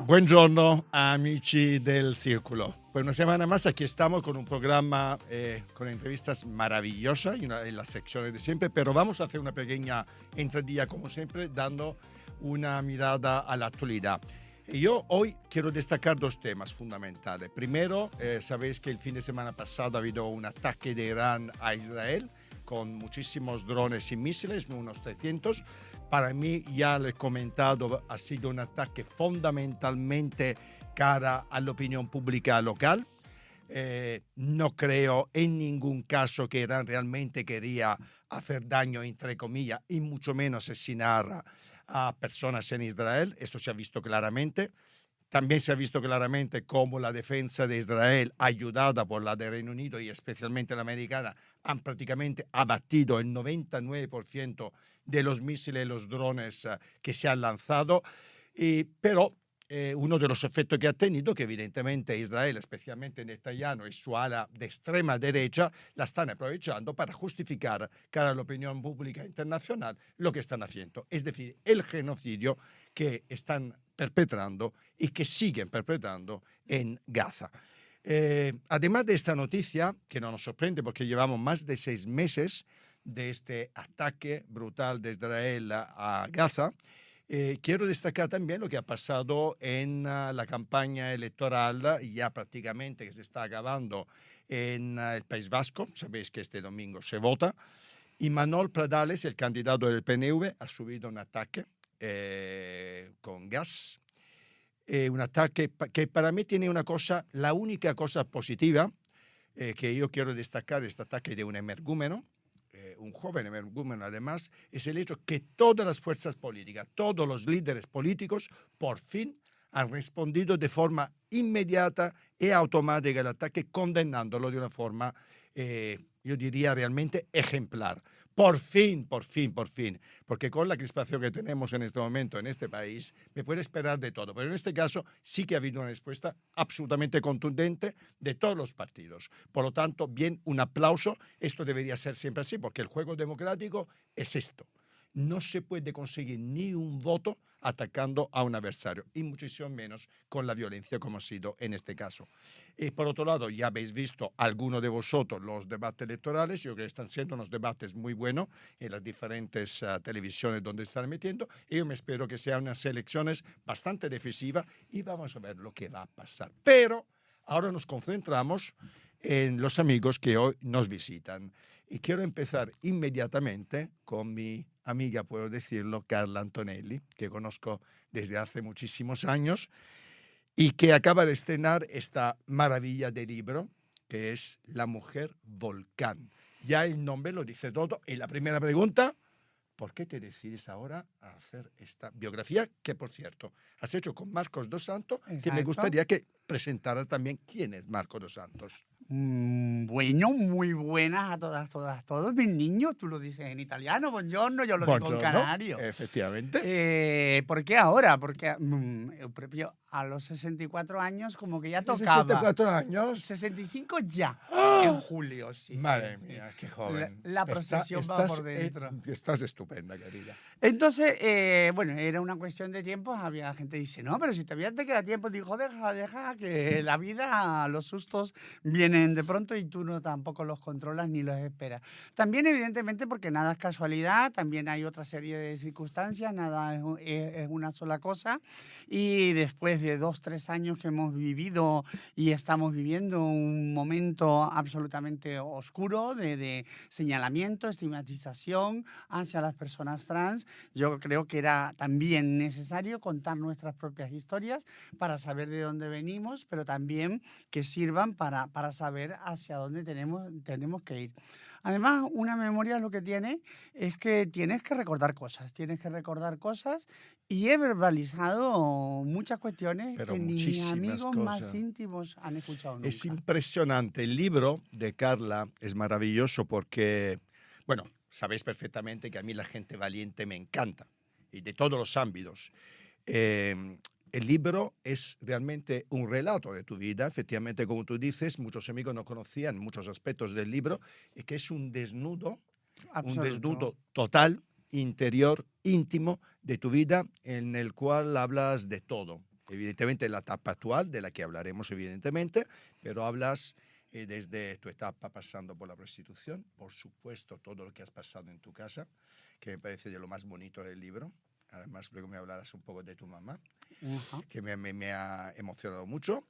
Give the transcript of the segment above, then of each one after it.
Buongiorno amici del Círculo. Pues una semana más aquí estamos con un programa con entrevistas maravillosas en las secciones de siempre, pero vamos a hacer una pequeña entradilla como siempre dando una mirada a la actualidad. Yo hoy quiero destacar dos temas fundamentales. Primero, sabéis que el fin de semana pasado ha habido un ataque de Irán a Israel con muchísimos drones y misiles, unos 300. Para mí, ya lo he comentado, ha sido un ataque fundamentalmente cara a la opinión pública local. No creo en ningún caso que Irán realmente quería hacer daño, entre comillas, y mucho menos asesinar a personas en Israel. Esto se ha visto claramente. También se ha visto claramente cómo la defensa de Israel, ayudada por la de Reino Unido y especialmente la americana, han prácticamente abatido el 99% de los misiles y los drones que se han lanzado. Pero uno de los efectos que ha tenido, que evidentemente Israel, especialmente Netanyahu y su ala de extrema derecha, la están aprovechando para justificar cara a la opinión pública internacional lo que están haciendo. Es decir, el genocidio que están perpetrando y que siguen perpetrando en Gaza. Además de esta noticia, que no nos sorprende porque llevamos más de 6 meses de este ataque brutal de Israel a Gaza, quiero destacar también lo que ha pasado en la campaña electoral, ya prácticamente que se está acabando en el País Vasco. Sabéis que este domingo se vota. Y Manuel Pradales, el candidato del PNV, ha subido un ataque con gas. Un ataque que para mí tiene una cosa, la única cosa positiva que yo quiero destacar de este ataque de un energúmeno, un joven energúmeno además, es el hecho que todas las fuerzas políticas, todos los líderes políticos, por fin han respondido de forma inmediata y automática al ataque, condenándolo de una forma, yo diría, realmente ejemplar. Por fin, porque con la crispación que tenemos en este momento en este país, me puede esperar de todo, pero en este caso sí que ha habido una respuesta absolutamente contundente de todos los partidos. Por lo tanto, bien, un aplauso. Esto debería ser siempre así, porque el juego democrático es esto. No se puede conseguir ni un voto atacando a un adversario, y muchísimo menos con la violencia como ha sido en este caso. Y por otro lado, ya habéis visto algunos de vosotros los debates electorales. Yo creo que están siendo unos debates muy buenos en las diferentes televisiones donde están metiendo, y yo me espero que sean unas elecciones bastante decisivas y vamos a ver lo que va a pasar. Pero ahora nos concentramos en los amigos que hoy nos visitan. Y quiero empezar inmediatamente con mi amiga, puedo decirlo, Carla Antonelli, que conozco desde hace muchísimos años y que acaba de estrenar esta maravilla de libro, que es La mujer volcán. Ya el nombre lo dice todo. Y la primera pregunta, ¿por qué te decides ahora a hacer esta biografía? Que, por cierto, has hecho con Marcos dos Santos, que me gustaría que presentaras también quién es Marcos dos Santos. Bueno, muy buenas a todos mis niños. Tú lo dices en italiano, buongiorno, yo lo digo en canario. Efectivamente. ¿Por qué ahora? Porque propio a los 64 años como que ya tocaba. 64 años. 65 ya, en julio, sí. Madre mía, qué joven. La procesión va por dentro. Estás estupenda, querida. Entonces, bueno, era una cuestión de tiempo. Había gente que dice, no, pero si todavía te queda tiempo. Dijo, deja, que la vida, los sustos vienen de pronto y tú no tampoco los controlas ni los esperas. También, evidentemente, porque nada es casualidad, también hay otra serie de circunstancias, nada es una sola cosa. Y después de 2-3 años que hemos vivido y estamos viviendo un momento absolutamente oscuro de señalamiento, estigmatización hacia las personas trans, yo creo que era también necesario contar nuestras propias historias para saber de dónde venimos, pero también que sirvan para saber hacia dónde tenemos que ir. Además, una memoria lo que tiene es que tienes que recordar cosas y he verbalizado muchas cuestiones pero que ni mis amigos más íntimos han escuchado nunca. Es impresionante. El libro de Carla es maravilloso porque, bueno, sabéis perfectamente que a mí la gente valiente me encanta y de todos los ámbitos. El libro es realmente un relato de tu vida. Efectivamente, como tú dices, muchos amigos no conocían muchos aspectos del libro, y que es un desnudo total, interior, íntimo de tu vida, en el cual hablas de todo. evidentemente la etapa actual, de la que hablaremos evidentemente, pero hablas desde tu etapa pasando por la prostitución, por supuesto todo lo que has pasado en tu casa, que me parece de lo más bonito del libro. Además, luego me hablarás un poco de tu mamá, Ajá. que me ha emocionado mucho.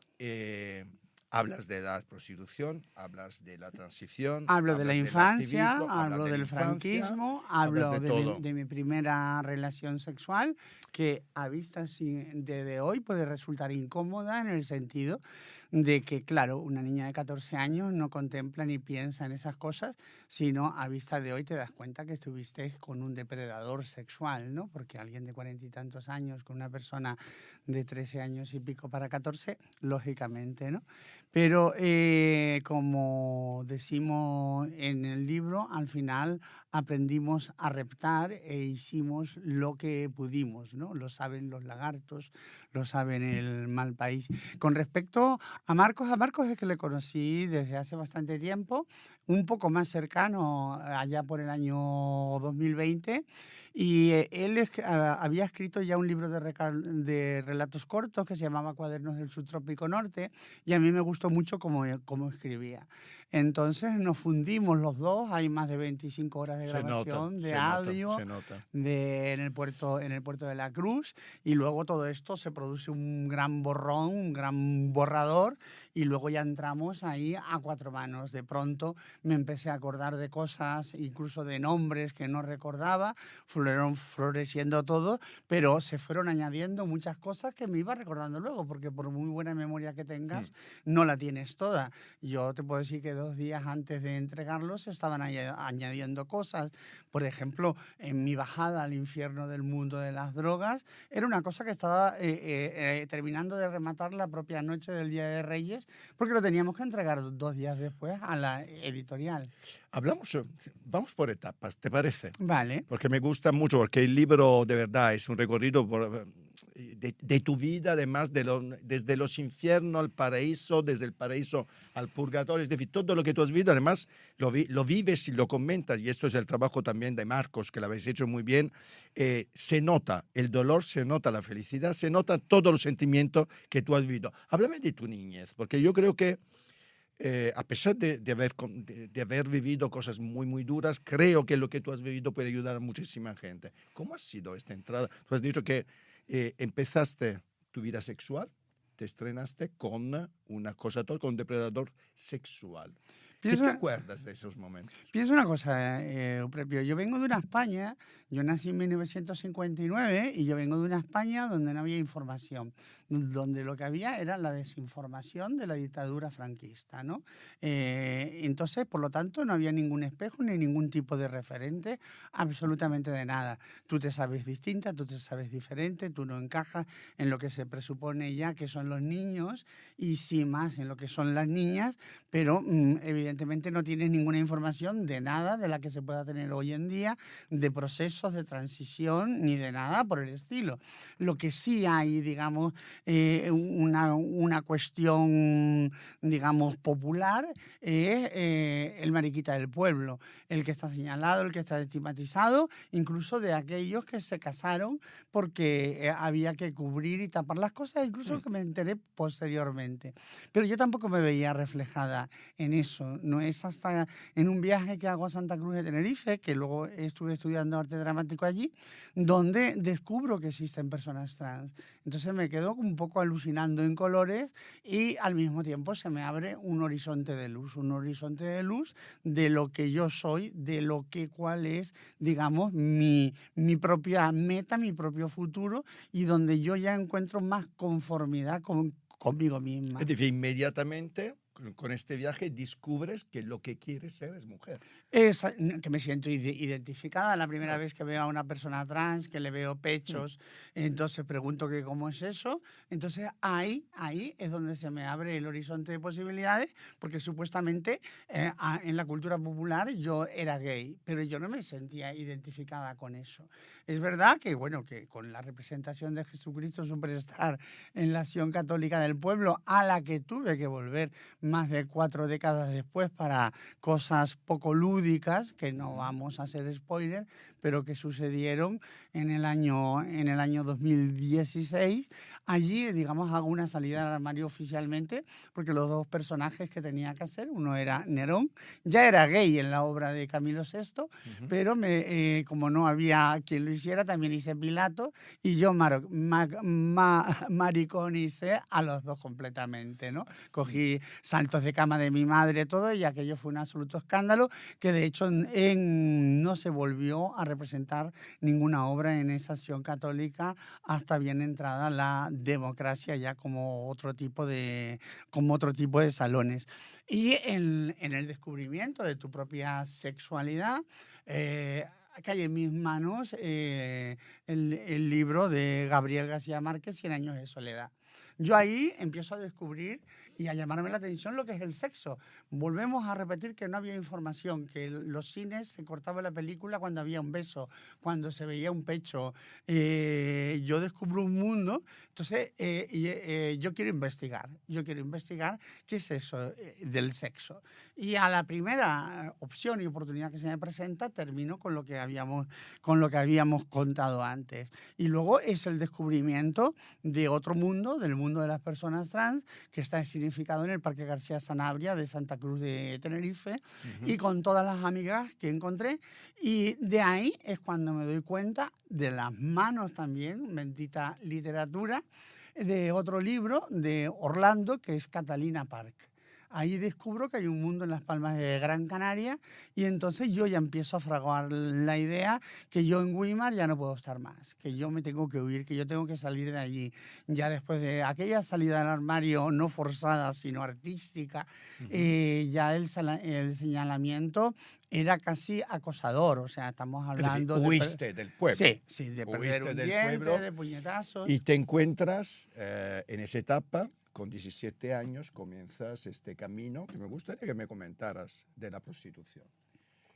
Hablas de la prostitución, hablas de la transición, Hablo de la hablas del infancia, activismo, hablas hablo de la del infancia, franquismo, hablas hablo de todo. de mi primera relación sexual, que a vista de hoy puede resultar incómoda en el sentido de que, claro, una niña de 14 años no contempla ni piensa en esas cosas, sino a vista de hoy te das cuenta que estuviste con un depredador sexual, ¿no? Porque alguien de 40 y tantos años con una persona de 13 años y pico para 14, lógicamente, ¿no? Pero como decimos en el libro, al final aprendimos a reptar e hicimos lo que pudimos, ¿no? Lo saben los lagartos, lo saben el mal país. Con respecto a Marcos es que le conocí desde hace bastante tiempo, un poco más cercano, allá por el año 2020, y había escrito ya un libro de relatos cortos que se llamaba Cuadernos del Subtrópico Norte, y a mí me gustó mucho cómo escribía. Entonces nos fundimos los dos, hay más de 25 horas de grabación, de audio, Se nota. en el puerto de la Cruz, y luego todo esto se produce un gran borrón, un gran borrador, y luego ya entramos ahí a cuatro manos. De pronto me empecé a acordar de cosas, incluso de nombres que no recordaba, fueron floreciendo todo, pero se fueron añadiendo muchas cosas que me iba recordando luego, porque por muy buena memoria que tengas, no la tienes toda. Yo te puedo decir que 2 días antes de entregarlos estaban añadiendo cosas. Por ejemplo, en mi bajada al infierno del mundo de las drogas, era una cosa que estaba terminando de rematar la propia noche del Día de Reyes, porque lo teníamos que entregar 2 días después a la editorial. Vamos por etapas, ¿te parece? Vale. Porque me gusta mucho, porque el libro de verdad es un recorrido de tu vida, además desde los infiernos al paraíso, desde el paraíso al purgatorio, es decir, todo lo que tú has vivido, además lo vives y lo comentas, y esto es el trabajo también de Marcos, que lo habéis hecho muy bien. Se nota el dolor, se nota la felicidad, se nota todos los sentimientos que tú has vivido. Háblame de tu niñez, porque yo creo que a pesar de haber vivido cosas muy, muy duras, creo que lo que tú has vivido puede ayudar a muchísima gente. ¿Cómo ha sido esta entrada? Tú has dicho que empezaste tu vida sexual, te estrenaste con un acosador, con un depredador sexual. ¿Qué te acuerdas de esos momentos? Piensa una cosa, Eupropio. Yo vengo de una España, yo nací en 1959 y yo vengo de una España donde no había información, donde lo que había era la desinformación de la dictadura franquista, ¿no? Entonces, por lo tanto, no había ningún espejo ni ningún tipo de referente, absolutamente de nada. Tú te sabes distinta, tú te sabes diferente, tú no encajas en lo que se presupone ya que son los niños y sí más en lo que son las niñas, pero evidentemente no tienes ninguna información de nada de la que se pueda tener hoy en día, de procesos de transición ni de nada por el estilo. Lo que sí hay, digamos, una cuestión, digamos, popular es el mariquita del pueblo, el que está señalado, el que está estigmatizado, incluso de aquellos que se casaron porque había que cubrir y tapar las cosas, incluso que me enteré posteriormente. Pero yo tampoco me veía reflejada en eso. No es hasta en un viaje que hago a Santa Cruz de Tenerife, que luego estuve estudiando arte dramático allí, donde descubro que existen personas trans. Entonces me quedo un poco alucinando en colores y al mismo tiempo se me abre un horizonte de luz de lo que yo soy, de lo que cuál es, digamos, mi propia meta, mi propio futuro, y donde yo ya encuentro más conformidad conmigo misma. Es decir, inmediatamente con este viaje descubres que lo que quieres ser es mujer. Que me siento identificada la primera vez que veo a una persona trans, que le veo pechos, entonces pregunto que cómo es eso. Entonces ahí es donde se me abre el horizonte de posibilidades, porque supuestamente en la cultura popular yo era gay, pero yo no me sentía identificada con eso. Es verdad que, bueno, que con la representación de Jesucristo Superstar en la Acción Católica del Pueblo, a la que tuve que volver más de 4 décadas después para cosas poco lúdicas, que no vamos a hacer spoiler, pero que sucedieron en el año 2016. Allí, digamos, hago una salida al armario oficialmente, porque los dos personajes que tenía que hacer, uno era Nerón, ya era gay en la obra de Camilo VI, pero como no había quien lo hiciera, también hice Pilato, y yo mariconicé a los dos completamente, ¿no? Cogí saltos de cama de mi madre, todo, y aquello fue un absoluto escándalo, que de hecho no se volvió a representar ninguna obra en esa acción católica hasta bien entrada la democracia, ya como otro tipo de salones. Y en el descubrimiento de tu propia sexualidad, cae en mis manos el libro de Gabriel García Márquez, Cien años de soledad. Yo ahí empiezo a descubrir y a llamarme la atención lo que es el sexo. Volvemos a repetir que no había información, que los cines se cortaba la película cuando había un beso, cuando se veía un pecho. Yo descubro un mundo, entonces yo quiero investigar qué es eso del sexo. Y a la primera opción y oportunidad que se me presenta, termino con lo que habíamos contado antes. Y luego es el descubrimiento de otro mundo, del mundo de las personas trans, que está significado en el Parque García Sanabria de Santa Cruz de Tenerife, y con todas las amigas que encontré. Y de ahí es cuando me doy cuenta, de las manos también, bendita literatura, de otro libro de Orlando, que es Catalina Park. Ahí descubro que hay un mundo en las Palmas de Gran Canaria, y entonces yo ya empiezo a fraguar la idea que yo en Weimar ya no puedo estar más, que yo me tengo que huir, que yo tengo que salir de allí. Ya después de aquella salida al armario no forzada, sino artística, ya el señalamiento era casi acosador. O sea, estamos hablando es decir, huiste del pueblo. Sí, de perder un diente, de puñetazos. Y te encuentras en esa etapa. Con 17 años comienzas este camino que me gustaría que me comentaras de la prostitución.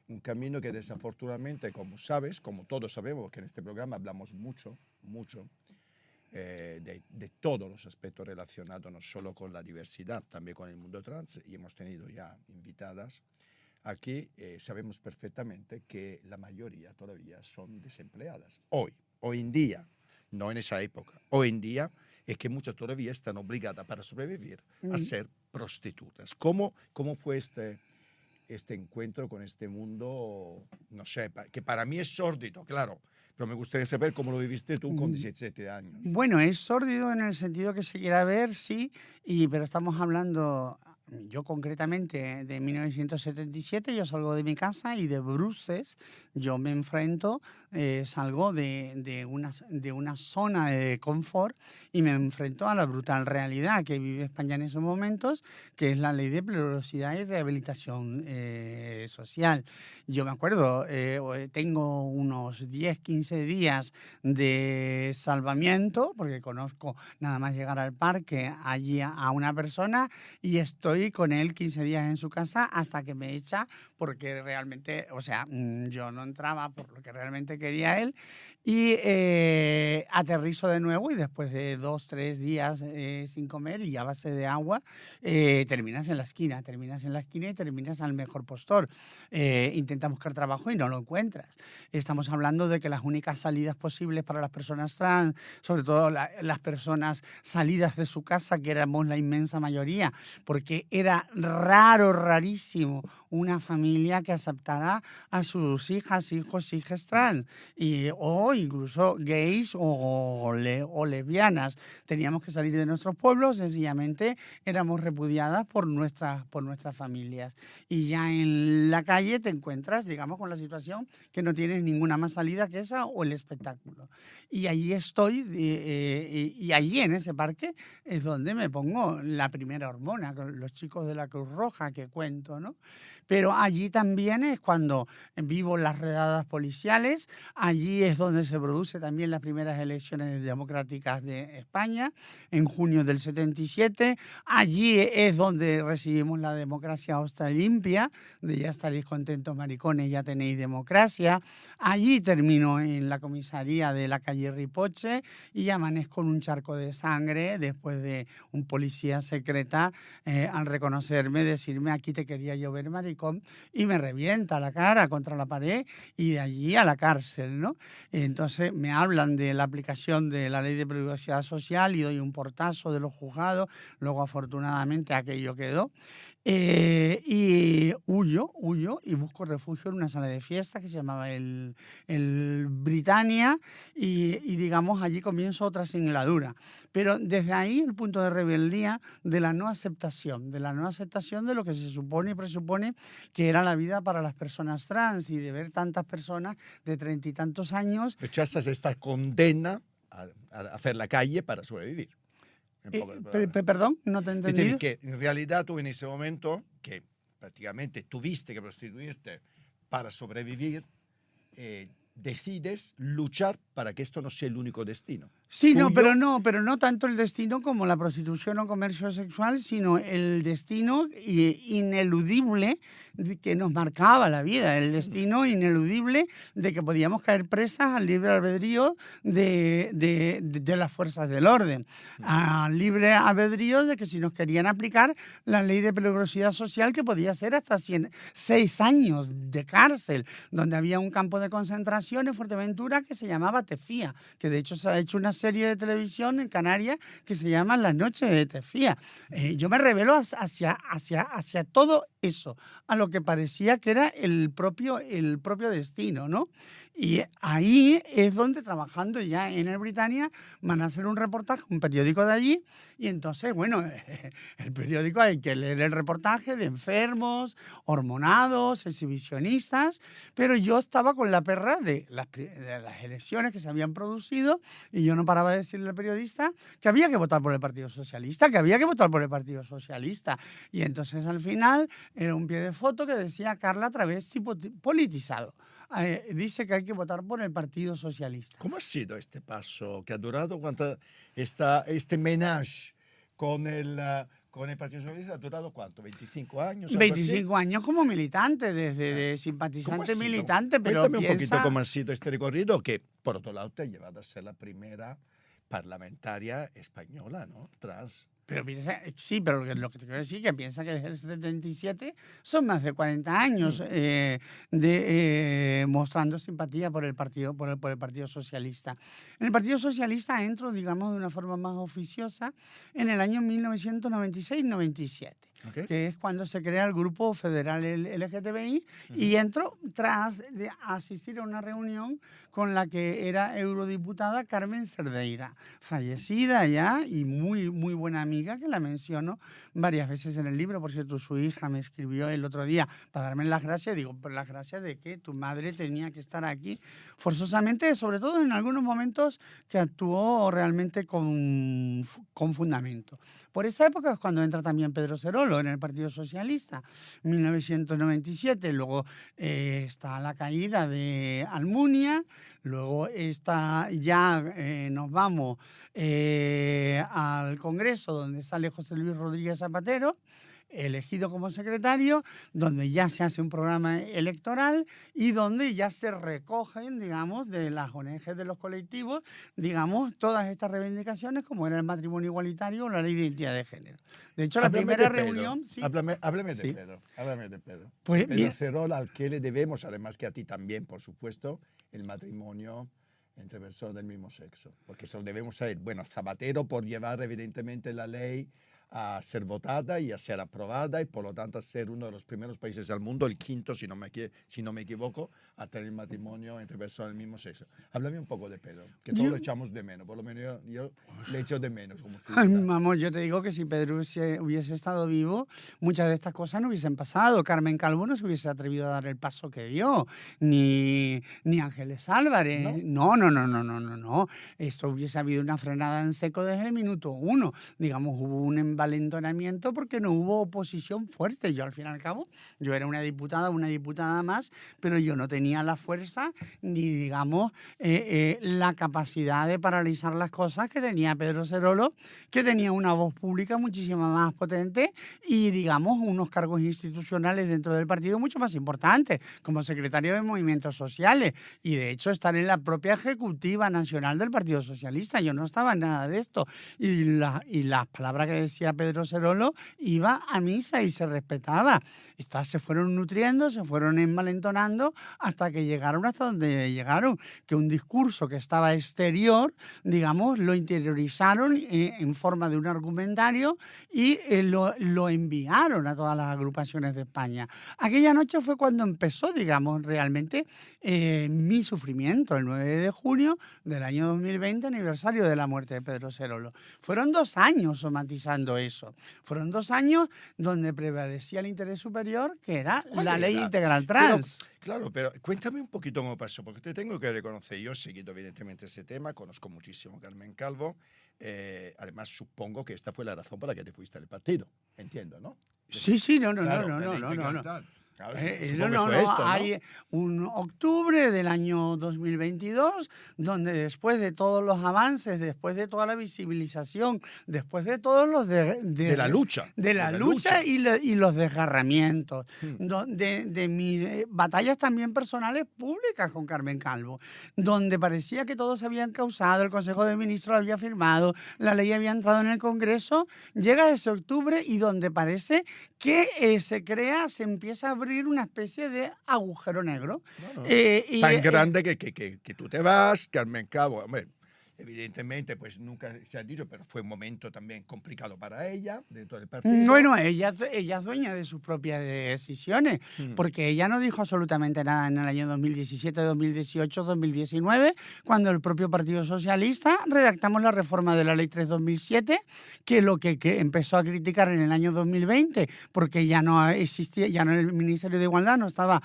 Un camino que desafortunadamente, como sabes, como todos sabemos, que en este programa hablamos mucho de todos los aspectos relacionados no solo con la diversidad, también con el mundo trans, y hemos tenido ya invitadas. Aquí sabemos perfectamente que la mayoría todavía son desempleadas. Hoy en día, no en esa época, hoy en día es que muchas todavía están obligadas para sobrevivir a ser prostitutas. ¿Cómo fue este encuentro con este mundo? No sé, que para mí es sórdido, claro, pero me gustaría saber cómo lo viviste tú con 17 años. Bueno, es sórdido en el sentido que se quiera ver, sí, pero estamos hablando... Yo concretamente de 1977, yo salgo de mi casa y de bruces yo me enfrento, salgo de una zona de confort y me enfrento a la brutal realidad que vive España en esos momentos, que es la ley de peligrosidad y rehabilitación social. Yo me acuerdo, tengo unos 10, 15 días de salvamiento, porque conozco nada más llegar al parque allí a una persona y estoy con él 15 días en su casa hasta que me echa, porque realmente, o sea, yo no entraba por lo que realmente quería él, y aterrizo de nuevo y después de 2, 3 días sin comer y a base de agua, terminas en la esquina y terminas al mejor postor. Intentas buscar trabajo y no lo encuentras. Estamos hablando de que las únicas salidas posibles para las personas trans, sobre todo las personas salidas de su casa, que éramos la inmensa mayoría, porque era rarísimo una familia que aceptara a sus hijas, hijos, hijas trans, o incluso gays o lesbianas. Teníamos que salir de nuestros pueblos, sencillamente éramos repudiadas por nuestras familias. Y ya en la calle te encuentras, digamos, con la situación que no tienes ninguna más salida que esa o el espectáculo. Y allí estoy, y allí en ese parque es donde me pongo la primera hormona, con los chicos de la Cruz Roja que cuento, ¿no? Pero allí también es cuando vivo las redadas policiales, allí es donde se produce también las primeras elecciones democráticas de España, en junio del 77, allí es donde recibimos la democracia hostia limpia, de ya estaréis contentos maricones, ya tenéis democracia, allí termino en la comisaría de la calle Ripoche y amanezco en un charco de sangre después de un policía secreta al reconocerme, decirme aquí te quería yo ver, maricón, barricón y me revienta la cara contra la pared y de allí a la cárcel, ¿no? Entonces me hablan de la aplicación de la ley de privacidad social y doy un portazo de los juzgados, luego afortunadamente aquello quedó. Y huyo y busco refugio en una sala de fiestas que se llamaba el Britannia y digamos allí comienzo otra singladura. Pero desde ahí el punto de rebeldía de la no aceptación de lo que se supone y presupone que era la vida para las personas trans y de ver tantas personas de 30 y tantos años. Rechazas esta condena a hacer la calle para sobrevivir. Perdón, no te he entendido. Es decir, que en realidad tú en ese momento, que prácticamente tuviste que prostituirte para sobrevivir, decides luchar para que esto no sea el único destino. Sí, no, pero no tanto el destino como la prostitución o comercio sexual, sino el destino ineludible que nos marcaba la vida, el destino ineludible de que podíamos caer presas al libre albedrío de las fuerzas del orden, al libre albedrío de que si nos querían aplicar la ley de peligrosidad social que podía ser hasta 6 años de cárcel, donde había un campo de concentración en Fuerteventura que se llamaba Tefía, que de hecho se ha hecho una serie de televisión en Canarias que se llama Las Noches de Tefía. Yo me rebelo hacia todo eso, a lo que parecía que era el propio destino, ¿no? Y ahí es donde, trabajando ya en el Britannia, van a hacer un reportaje, un periódico de allí, y entonces, bueno, el periódico hay que leer el reportaje de enfermos, hormonados, exhibicionistas, pero yo estaba con la perra de las elecciones que se habían producido y yo no paraba de decirle al periodista que había que votar por el Partido Socialista, Y entonces al final era un pie de foto que decía Carla Travesti politizado. Dice que hay que votar por el Partido Socialista. ¿Cómo ha sido este paso que ha durado? ¿Cuánto este menage con el Partido Socialista ha durado cuánto? ¿25 años? 25 años como militante, desde simpatizante militante, pero cuéntame un poquito cómo ha sido este recorrido que, por otro lado, te ha llevado a ser la primera parlamentaria española, ¿no? Trans. Pero piensa, sí, pero lo que te quiero decir es que piensa que desde el 77 son más de 40 años mostrando simpatía por el Partido Socialista. En el Partido Socialista entro, digamos, de una forma más oficiosa en el año 1996-97. Okay. Que es cuando se crea el Grupo Federal LGTBI, y entro tras de asistir a una reunión con la que era eurodiputada Carmen Cerdeira, fallecida ya y muy, muy buena amiga, que la menciono varias veces en el libro. Por cierto, su hija me escribió el otro día para darme las gracias. Digo, por las gracias de que tu madre tenía que estar aquí forzosamente, sobre todo en algunos momentos que actuó realmente con fundamento. Por esa época es cuando entra también Pedro Cerolo en el Partido Socialista, 1997. Luego está la caída de Almunia, luego nos vamos al Congreso, donde sale José Luis Rodríguez Zapatero, elegido como secretario, donde ya se hace un programa electoral y donde ya se recogen, digamos, de las ONG de los colectivos, digamos, todas estas reivindicaciones, como era el matrimonio igualitario o la ley de identidad de género. De hecho, la primera reunión... Sí. Háblame de Pedro. Pues, Pedro Cerolo, al que le debemos, además que a ti también, por supuesto, el matrimonio entre personas del mismo sexo. Porque se lo debemos a él. Bueno, Zapatero por llevar, evidentemente, la ley a ser votada y a ser aprobada y por lo tanto a ser uno de los primeros países del mundo, el quinto, si no me equivoco, a tener matrimonio entre personas del mismo sexo. Háblame un poco de Pedro, que todos lo echamos de menos, por lo menos yo le echo de menos. Como vamos, yo te digo que si Pedro hubiese estado vivo, muchas de estas cosas no hubiesen pasado. Carmen Calvo no se hubiese atrevido a dar el paso que dio, ni Ángeles Álvarez. No. Esto hubiese habido una frenada en seco desde el minuto 1. Digamos, hubo un envalentonamiento porque no hubo oposición fuerte. Yo, al fin y al cabo, yo era una diputada más, pero yo no tenía la fuerza ni, digamos, la capacidad de paralizar las cosas que tenía Pedro Cerolo, que tenía una voz pública muchísimo más potente y, digamos, unos cargos institucionales dentro del partido mucho más importantes, como secretario de Movimientos Sociales y, de hecho, estar en la propia ejecutiva nacional del Partido Socialista. Yo no estaba en nada de esto. Y las palabras que decía era Pedro Serolo, iba a misa y se respetaba. Estas se fueron nutriendo, se fueron envalentonando hasta que llegaron hasta donde llegaron, que un discurso que estaba exterior, digamos, lo interiorizaron en forma de un argumentario y lo enviaron a todas las agrupaciones de España. Aquella noche fue cuando empezó, digamos, realmente mi sufrimiento, el 9 de junio del año 2020, aniversario de la muerte de Pedro Serolo. Fueron 2 años somatizando eso. Fueron 2 años donde prevalecía el interés superior, que era la ley integral trans. Claro, pero cuéntame un poquito cómo pasó, porque te tengo que reconocer, yo he seguido evidentemente ese tema, conozco muchísimo a Carmen Calvo, además supongo que esta fue la razón por la que te fuiste del partido, entiendo, ¿no? Sí, no. Claro, Hay un octubre del año 2022 donde después de todos los avances, después de toda la visibilización, después de todos los de la lucha y los desgarramientos, de mis batallas también personales públicas con Carmen Calvo, donde parecía que todos se habían causado, el Consejo de Ministros había firmado, la ley había entrado en el Congreso, llega ese octubre y donde parece que se empieza a abrir una especie de agujero negro. Tan grande que tú te vas, Carmen Calvo, hombre, evidentemente, pues nunca se ha dicho, pero fue un momento también complicado para ella dentro del partido. Bueno, ella es dueña de sus propias decisiones, porque ella no dijo absolutamente nada en el año 2017, 2018, 2019, cuando el propio Partido Socialista redactamos la reforma de la Ley 3/2007, que lo que empezó a criticar en el año 2020, porque ya no existía, ya no el Ministerio de Igualdad no estaba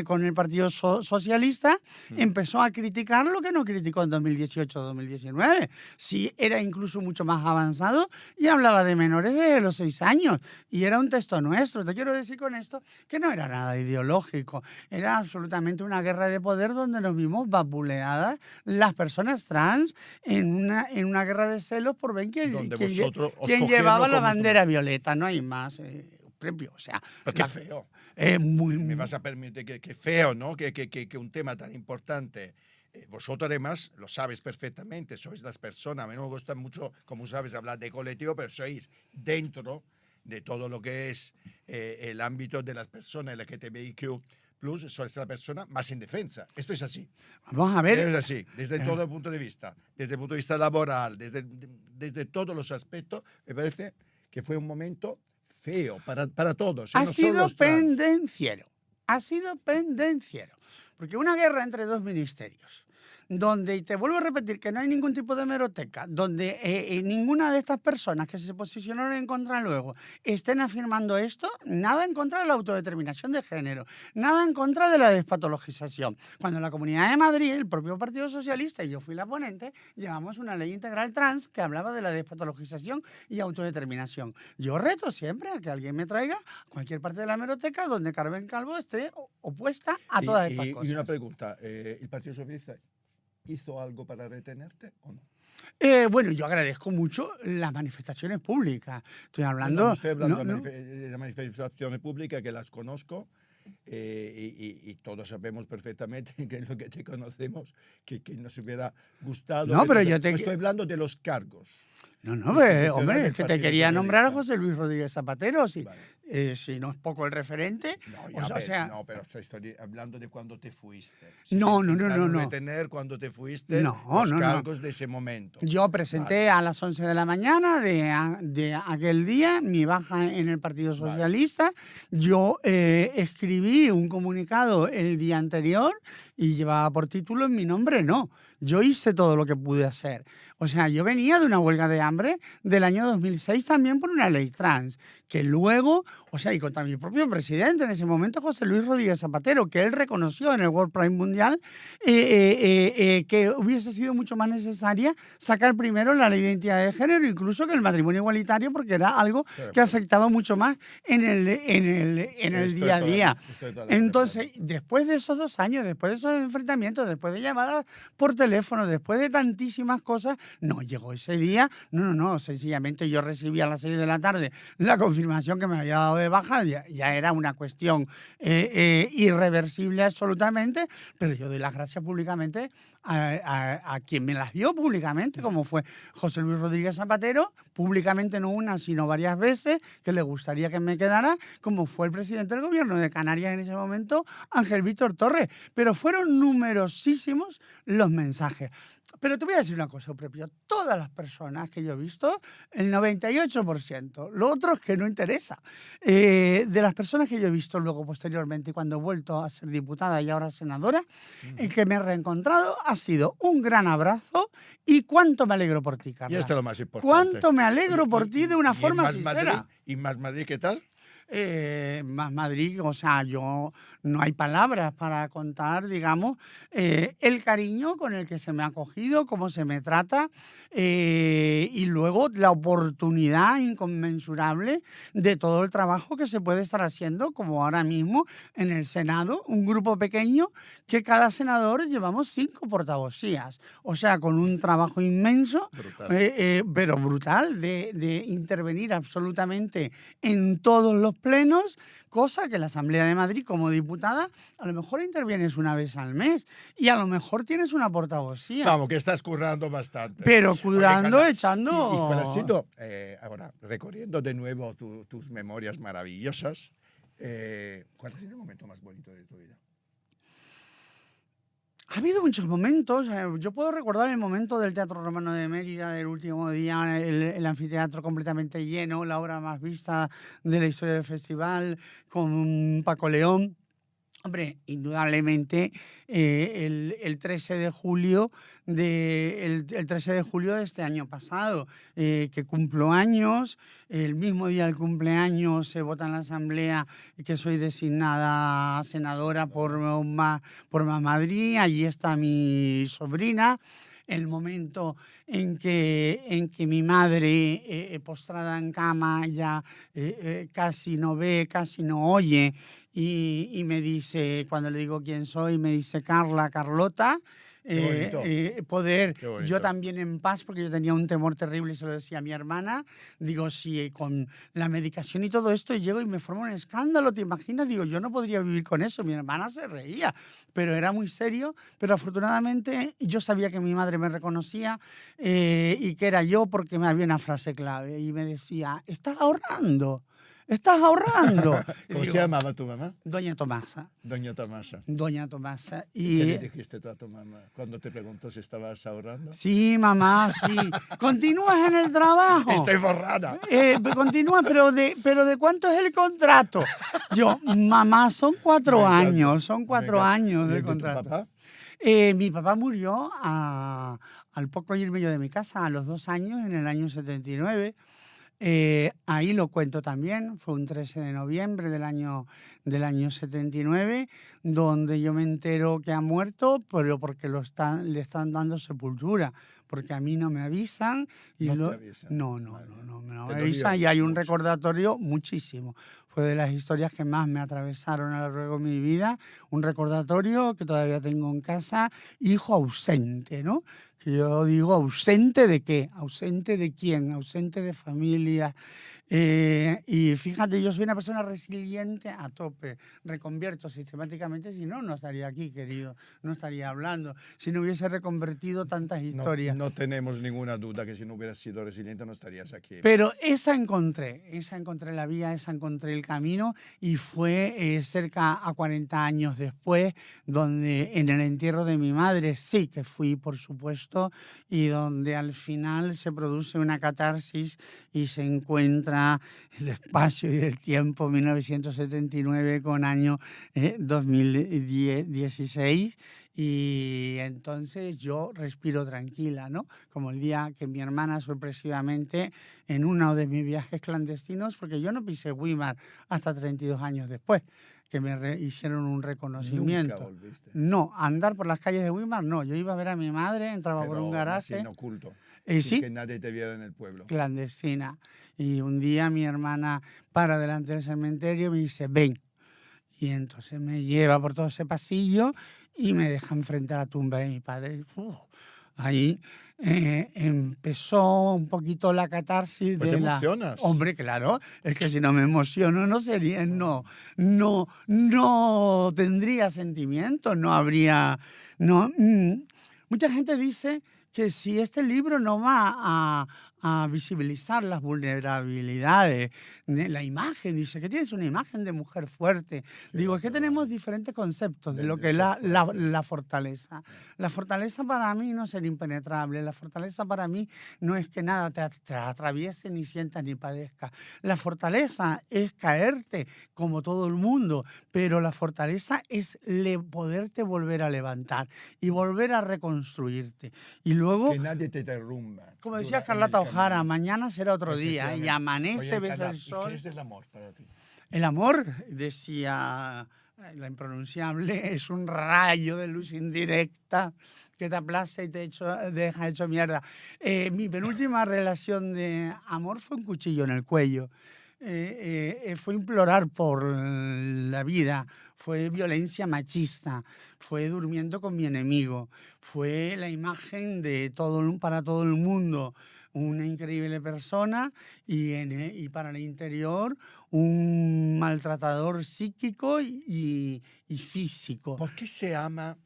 con el Partido Socialista, empezó a criticar lo que no criticó en 2018-2019. Sí, era incluso mucho más avanzado y hablaba de menores de los 6 años. Y era un texto nuestro. Te quiero decir con esto que no era nada ideológico. Era absolutamente una guerra de poder donde nos vimos vapuleadas las personas trans en una guerra de celos por ver quién llevaba la bandera violeta. No hay más. O sea, pero qué feo. Me vas a permitir que feo, ¿no? Que un tema tan importante. Vosotros además lo sabes perfectamente, sois las personas, a mí no me gusta mucho, como sabes, hablar de colectivo, pero sois dentro de todo lo que es el ámbito de las personas LGTBIQ+, sois la persona más indefensa. Esto es así. Vamos a ver. Es así, desde todo el punto de vista, desde el punto de vista laboral, desde todos los aspectos, me parece que fue un momento feo para todos. Ha sido pendenciero. Porque una guerra entre 2 ministerios, donde, y te vuelvo a repetir, que no hay ningún tipo de hemeroteca, donde ninguna de estas personas que se posicionaron en contra luego estén afirmando esto, nada en contra de la autodeterminación de género, nada en contra de la despatologización. Cuando en la Comunidad de Madrid, el propio Partido Socialista, y yo fui la ponente, llevamos una ley integral trans que hablaba de la despatologización y autodeterminación. Yo reto siempre a que alguien me traiga cualquier parte de la hemeroteca donde Carmen Calvo esté opuesta a todas estas cosas. Y una pregunta, ¿el Partido Socialista hizo algo para retenerte o no? Bueno, yo agradezco mucho las manifestaciones públicas. Estoy hablando de las manifestaciones públicas, que las conozco y todos sabemos perfectamente que es lo que te conocemos, que nos hubiera gustado. No, pero yo estoy hablando de los cargos. No, hombre, es que te quería nombrar a José Luis Rodríguez Zapatero, si no es poco el referente. No, pero estoy hablando de cuando te fuiste. No. Retener cuando te fuiste los cargos de ese momento. Yo presenté a las 11 de la mañana de aquel día mi baja en el Partido Socialista. Yo escribí un comunicado el día anterior y llevaba por título "En mi nombre no". Yo hice todo lo que pude hacer. O sea, yo venía de una huelga de hambre del año 2006 también por una ley trans, que luego, y contra mi propio presidente en ese momento, José Luis Rodríguez Zapatero, que él reconoció en el World Pride Mundial que hubiese sido mucho más necesaria sacar primero la ley de identidad de género, incluso que el matrimonio igualitario, porque era algo que afectaba mucho más en el día a día. Entonces, después de esos 2 años, después de esos enfrentamientos, después de llamadas por teléfono, después de tantísimas cosas, no llegó ese día. No, sencillamente yo recibí a las 6 de la tarde la confirmación que me había dado de baja, ya era una cuestión irreversible absolutamente, pero yo doy las gracias públicamente a quien me las dio públicamente, como fue José Luis Rodríguez Zapatero, públicamente no una, sino varias veces, que le gustaría que me quedara, como fue el presidente del gobierno de Canarias en ese momento, Ángel Víctor Torres. Pero fueron numerosísimos los mensajes. Pero te voy a decir una cosa, propio. Todas las personas que yo he visto, el 98%, lo otro es que no interesa. De las personas que yo he visto luego posteriormente, cuando he vuelto a ser diputada y ahora senadora, el que me he reencontrado ha sido un gran abrazo y cuánto me alegro por ti, Carla. Y esto es lo más importante. Cuánto me alegro por ti de una forma sincera. ¿Y Más Madrid qué tal? Más Madrid, o sea, yo no hay palabras para contar, digamos, el cariño con el que se me ha acogido, cómo se me trata, y luego la oportunidad inconmensurable de todo el trabajo que se puede estar haciendo, como ahora mismo en el Senado, un grupo pequeño que cada senador llevamos 5 portavocías, o sea, con un trabajo inmenso, pero brutal, de intervenir absolutamente en todos los plenos, cosa que la Asamblea de Madrid, como diputada, a lo mejor intervienes una vez al mes y a lo mejor tienes una portavocía. Vamos, que estás currando bastante. Pero cuidando, Oye, echando... ¿Y cuál ha sido, ahora, recorriendo de nuevo tus memorias maravillosas, cuál ha sido el momento más bonito de tu vida? Ha habido muchos momentos. Yo puedo recordar el momento del Teatro Romano de Mérida, del último día, el anfiteatro completamente lleno, la obra más vista de la historia del festival, con Paco León. Hombre, indudablemente el 13 de julio el 13 de julio de este año pasado, que cumplo años, el mismo día del cumpleaños se vota en la Asamblea que soy designada senadora por Más Madrid, allí está mi sobrina. El momento en que mi madre, postrada en cama, ya casi no ve, casi no oye, y me dice, cuando le digo quién soy, me dice Carlota. Poder, yo también en paz, porque yo tenía un temor terrible, se lo decía a mi hermana, digo, si con la medicación y todo esto llego y me formo un escándalo, ¿te imaginas? Digo, yo no podría vivir con eso, mi hermana se reía, pero era muy serio, pero afortunadamente yo sabía que mi madre me reconocía y que era yo, porque me había una frase clave y me decía, ¿estás ahorrando? ¿Estás ahorrando? ¿Cómo se llamaba tu mamá? Doña Tomasa. Doña Tomasa. Doña Tomasa. ¿Qué le dijiste tú a tu mamá cuando te preguntó si estabas ahorrando? Sí, mamá, sí. ¿Continúas en el trabajo? Estoy forrada. Continúa, pero ¿de cuánto es el contrato? Yo, mamá, son 4 años. Son 4 años de contrato. ¿Tu papá? Mi papá murió al poco irme yo de mi casa, a los 2 años, en el año 79. Ahí lo cuento también, fue un 13 de noviembre del año 79, donde yo me entero que ha muerto, pero porque le están dando sepultura, porque a mí no me avisan. Y no te avisan. No me avisan, y hay un recordatorio muchísimo. Fue de las historias que más me atravesaron a lo largo de mi vida, un recordatorio que todavía tengo en casa, hijo ausente, ¿no? Que yo digo, ¿ausente de qué? ¿Ausente de quién? ¿Ausente de familia? Y fíjate, yo soy una persona resiliente a tope, reconvierto sistemáticamente, si no, no estaría aquí, querido, no estaría hablando, si no hubiese reconvertido tantas historias. No tenemos ninguna duda que si no hubieras sido resiliente no estarías aquí. Pero esa encontré la vía, esa encontré el camino, y fue cerca a 40 años después, donde en el entierro de mi madre sí que fui, por supuesto, y donde al final se produce una catarsis y se encuentra el espacio y el tiempo 1979 con año 2016, y entonces yo respiro tranquila, ¿no? Como el día que mi hermana sorpresivamente en uno de mis viajes clandestinos, porque yo no pisé Weimar hasta 32 años después, que me hicieron un reconocimiento. ¿Nunca volviste? No, andar por las calles de Weimar no, yo iba a ver a mi madre, entraba por un garaje. En oculto. ¿Sí? Que nadie te viera en el pueblo. Clandestina. Y un día mi hermana para delante del cementerio y me dice, ven. Y entonces me lleva por todo ese pasillo y me deja enfrente a la tumba de mi padre. Ahí empezó un poquito la catarsis Pues de te la... emocionas. Hombre, claro, es que si no me emociono no sería, no tendría sentimientos, no habría, no. Mucha gente dice que si este libro no va a visibilizar las vulnerabilidades, la imagen, dice que tienes una imagen de mujer fuerte. Digo, es que tenemos diferentes conceptos de lo que es la fortaleza. La fortaleza para mí no es ser impenetrable, la fortaleza para mí no es que nada te atraviese, ni sientas, ni padezcas. La fortaleza es caerte como todo el mundo, pero la fortaleza es poderte volver a levantar y volver a reconstruirte. Y luego, Que nadie te derrumba. como decía Carlota O'Hara, mañana será otro día y amanece, Oye, ves Carla, el sol. ¿qué es el amor para ti? El amor, decía la impronunciable, es un rayo de luz indirecta que te aplasta y te deja hecho mierda. Mi penúltima relación de amor fue un cuchillo en el cuello. Fue implorar por la vida, fue violencia machista, fue durmiendo con mi enemigo, fue la imagen de para todo el mundo, una increíble persona y para el interior un maltratador psíquico y físico. ¿Por qué se ama?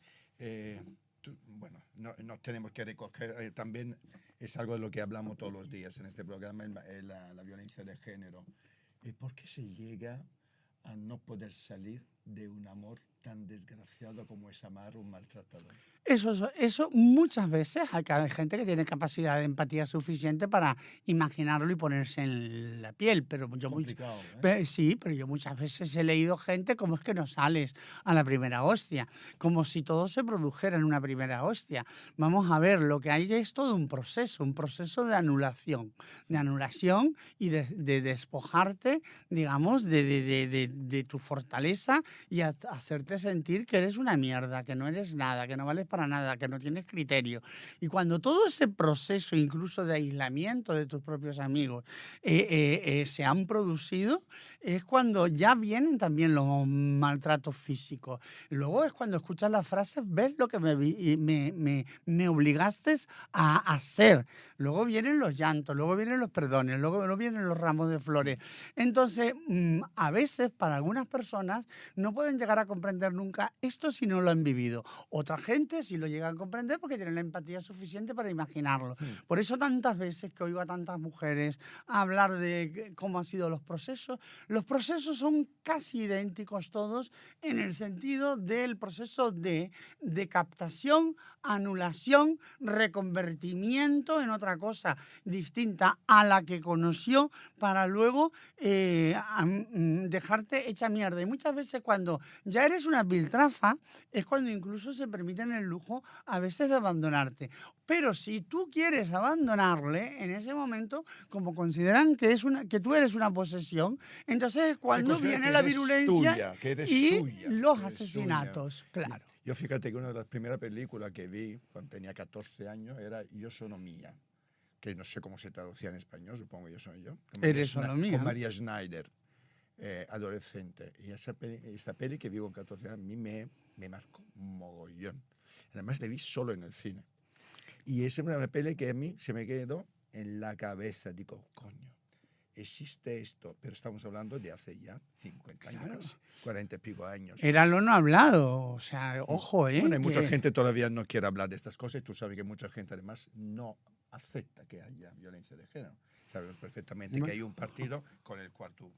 Bueno, no tenemos que recoger, también es algo de lo que hablamos todos los días en este programa, la violencia de género. ¿Por qué se llega a no poder salir de un amor tan desgraciado como es amar a un maltratador? Eso muchas veces hay gente que tiene capacidad de empatía suficiente para imaginarlo y ponerse en la piel, pero Complicado, ¿eh? sí, pero yo muchas veces he leído gente como es que no sales a la primera hostia, como si todo se produjera en una primera hostia. Vamos a ver, lo que hay es todo un proceso de anulación y de despojarte, digamos, de tu fortaleza y hacerte sentir que eres una mierda, que no eres nada, que no vales para nada, que no tienes criterio. Y cuando todo ese proceso, incluso de aislamiento de tus propios amigos, se han producido, es cuando ya vienen también los maltratos físicos. Luego es cuando escuchas las frases, ves lo que me obligaste a hacer. Luego vienen los llantos, luego vienen los perdones, luego vienen los ramos de flores. Entonces, a veces, para algunas personas, no pueden llegar a comprender nunca esto si no lo han vivido. Otra gente sí lo llegan a comprender porque tienen la empatía suficiente para imaginarlo. Por eso tantas veces que oigo a tantas mujeres hablar de cómo han sido los procesos son casi idénticos todos en el sentido del proceso de captación, anulación, reconvertimiento en otra cosa distinta a la que conoció para luego dejarte hecha mierda. Y muchas veces cuando ya eres una piltrafa es cuando incluso se permiten el lujo a veces de abandonarte. Pero si tú quieres abandonarle en ese momento, como consideran que tú eres una posesión, entonces es cuando viene la virulencia los asesinatos. Claro. Yo fíjate que una de las primeras películas que vi cuando tenía 14 años era Yo sono mía, que no sé cómo se traducía en español, supongo Yo soy yo. Eres solo mía. Con María Schneider, adolescente. Y esa peli que vi con 14 años a mí me marcó un mogollón. Además la vi solo en el cine. Y esa es una peli que a mí se me quedó en la cabeza. Digo, coño, existe esto, pero estamos hablando de hace ya 50 años, Claro. casi, 40 y pico años. Era lo no hablado, o sea, ojo, ¿eh? Bueno, hay mucha gente todavía no quiere hablar de estas cosas y tú sabes que mucha gente además no acepta que haya violencia de género. Sabemos perfectamente que hay un partido con el cual tú